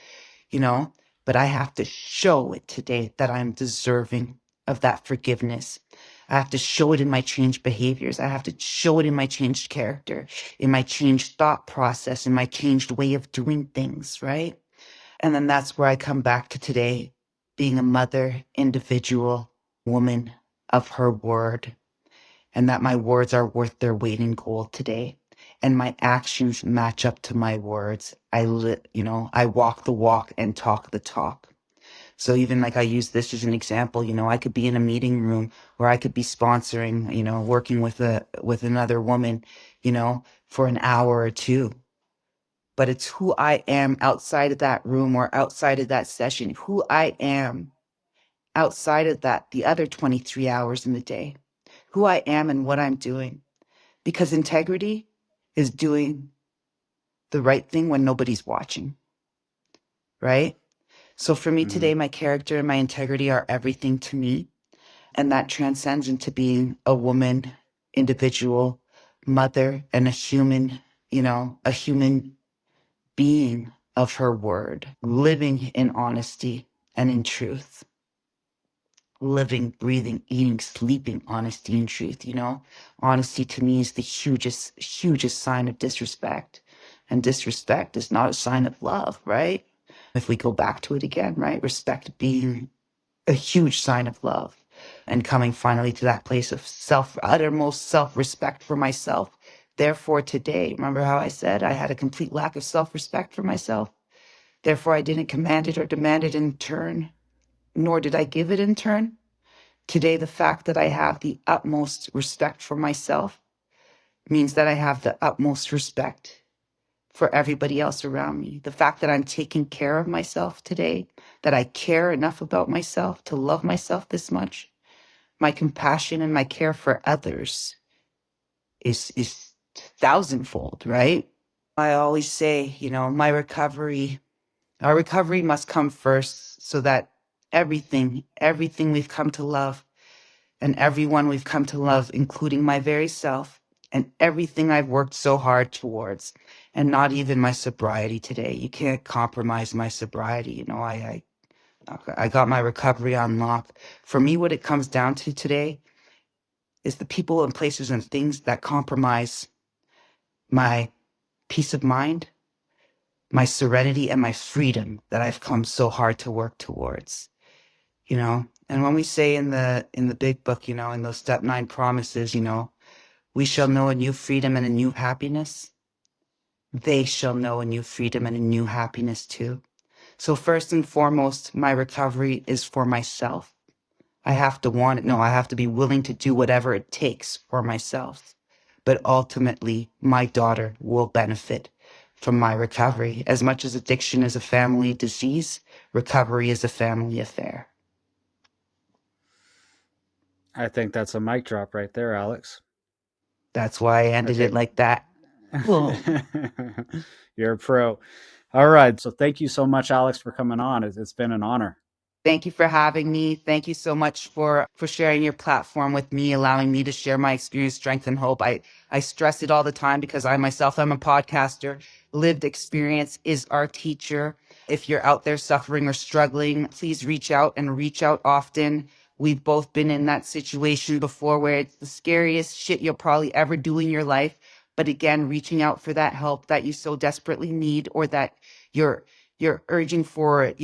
but I have to show it today that I'm deserving of that forgiveness. I have to show it in my changed behaviors. I have to show it in my changed character, in my changed thought process, in my changed way of doing things, right? And then that's where I come back to today, being a mother, individual, woman of her word, and that my words are worth their weight in gold today. And my actions match up to my words. I walk the walk and talk the talk. So even like I use this as an example, I could be in a meeting room where I could be sponsoring, working with another woman, for an hour or two. But it's who I am outside of that room or outside of that session, who I am outside of that, the other 23 hours in the day, who I am and what I'm doing. Because integrity is doing the right thing when nobody's watching, right? So for me today, my character and my integrity are everything to me. And that transcends into being a woman, individual, mother, and a human being of her word, living in honesty and in truth. Living, breathing, eating, sleeping, honesty and truth, Honesty to me is the hugest sign of disrespect. And disrespect is not a sign of love, right? If we go back to it again, right? Respect being a huge sign of love, and coming finally to that place of uttermost self-respect for myself. Therefore, today, remember how I said I had a complete lack of self-respect for myself? Therefore, I didn't command it or demand it in turn, nor did I give it in turn. Today, the fact that I have the utmost respect for myself means that I have the utmost respect for everybody else around me. The fact that I'm taking care of myself today, that I care enough about myself to love myself this much, my compassion and my care for others is thousandfold, right? I always say, our recovery must come first so that everything we've come to love and everyone we've come to love, including my very self and everything I've worked so hard towards, and not even my sobriety today. You can't compromise my sobriety. I got my recovery on lock. For me, what it comes down to today is the people and places and things that compromise my peace of mind, my serenity, and my freedom that I've come so hard to work towards. And when we say in the big book, in those step 9 promises, we shall know a new freedom and a new happiness. They shall know a new freedom and a new happiness too. So first and foremost, my recovery is for myself. I have to want it. No, I have to be willing to do whatever it takes for myself. But ultimately, my daughter will benefit from my recovery. As much as addiction is a family disease, recovery is a family affair. I think that's a mic drop right there, Alex. That's why I ended it like that. Cool. You're a pro. All right. So thank you so much, Alex, for coming on. It's been an honor. Thank you for having me. Thank you so much for sharing your platform with me, allowing me to share my experience, strength, and hope. I stress it all the time because I myself am a podcaster. Lived experience is our teacher. If you're out there suffering or struggling, please reach out and reach out often. We've both been in that situation before where it's the scariest shit you'll probably ever do in your life. But again, reaching out for that help that you so desperately need, or that you're urging for,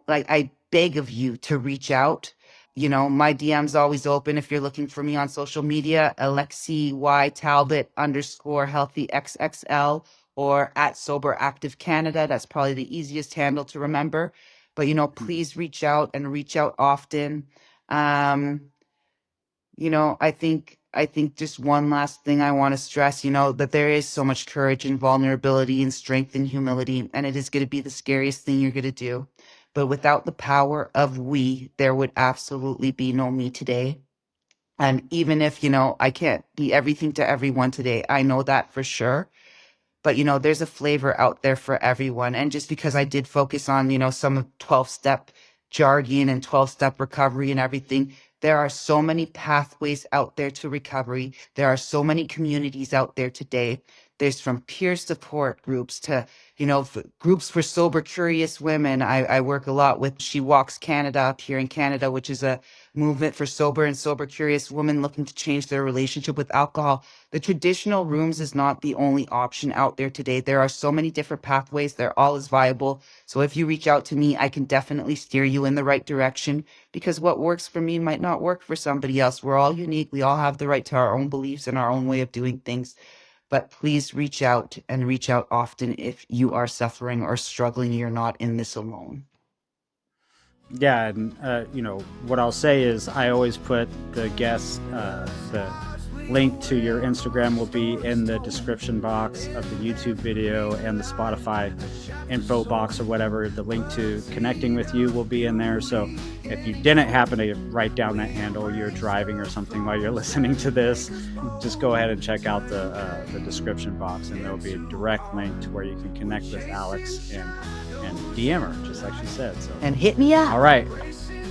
I beg of you to reach out. My DM's always open if you're looking for me on social media, Alexi Talbot _healthy_XXL, or at Sober Active Canada. That's probably the easiest handle to remember. But, please reach out and reach out often. I think just one last thing I want to stress, that there is so much courage and vulnerability and strength and humility, and it is going to be the scariest thing you're going to do. But without the power of we, there would absolutely be no me today. And even if, I can't be everything to everyone today, I know that for sure. But, there's a flavor out there for everyone. And just because I did focus on, some of 12-step jargon and 12-step recovery and everything, there are so many pathways out there to recovery. There are so many communities out there today. There's from peer support groups to, groups for sober, curious women. I work a lot with She Walks Canada up here in Canada, which is a movement for sober and sober, curious women looking to change their relationship with alcohol. The traditional rooms is not the only option out there today. There are so many different pathways. They're all as viable. So if you reach out to me, I can definitely steer you in the right direction, because what works for me might not work for somebody else. We're all unique. We all have the right to our own beliefs and our own way of doing things. But please reach out, and reach out often if you are suffering or struggling. You're not in this alone. Yeah, and what I'll say is I always put the guest, the link to your Instagram will be in the description box of the YouTube video, and the Spotify info box or whatever. The link to connecting with you will be in there. So if you didn't happen to write down that handle, you're driving or something while you're listening to this, just go ahead and check out the description box, and there'll be a direct link to where you can connect with Alex and DM her, just like she said. So, and hit me up. All right.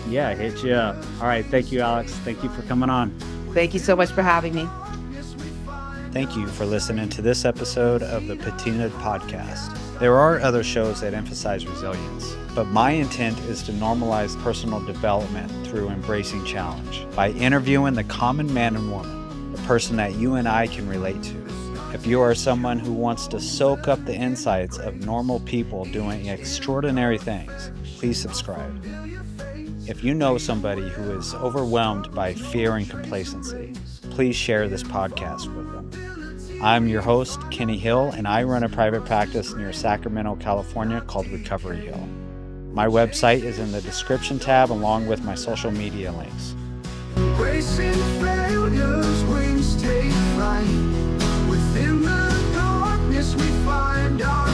Yeah, hit you up. All right. Thank you, Alex. Thank you for coming on. Thank you so much for having me. Thank you for listening to this episode of the Patina'd podcast. There are other shows that emphasize resilience, but my intent is to normalize personal development through embracing challenge by interviewing the common man and woman, the person that you and I can relate to. If you are someone who wants to soak up the insights of normal people doing extraordinary things, please subscribe. If you know somebody who is overwhelmed by fear and complacency, please share this podcast with them. I'm your host, Kenny Hill, and I run a private practice near Sacramento, California called Recovery Hill. My website is in the description tab along with my social media links. Embracing failures, wings take flight. Within the darkness we find our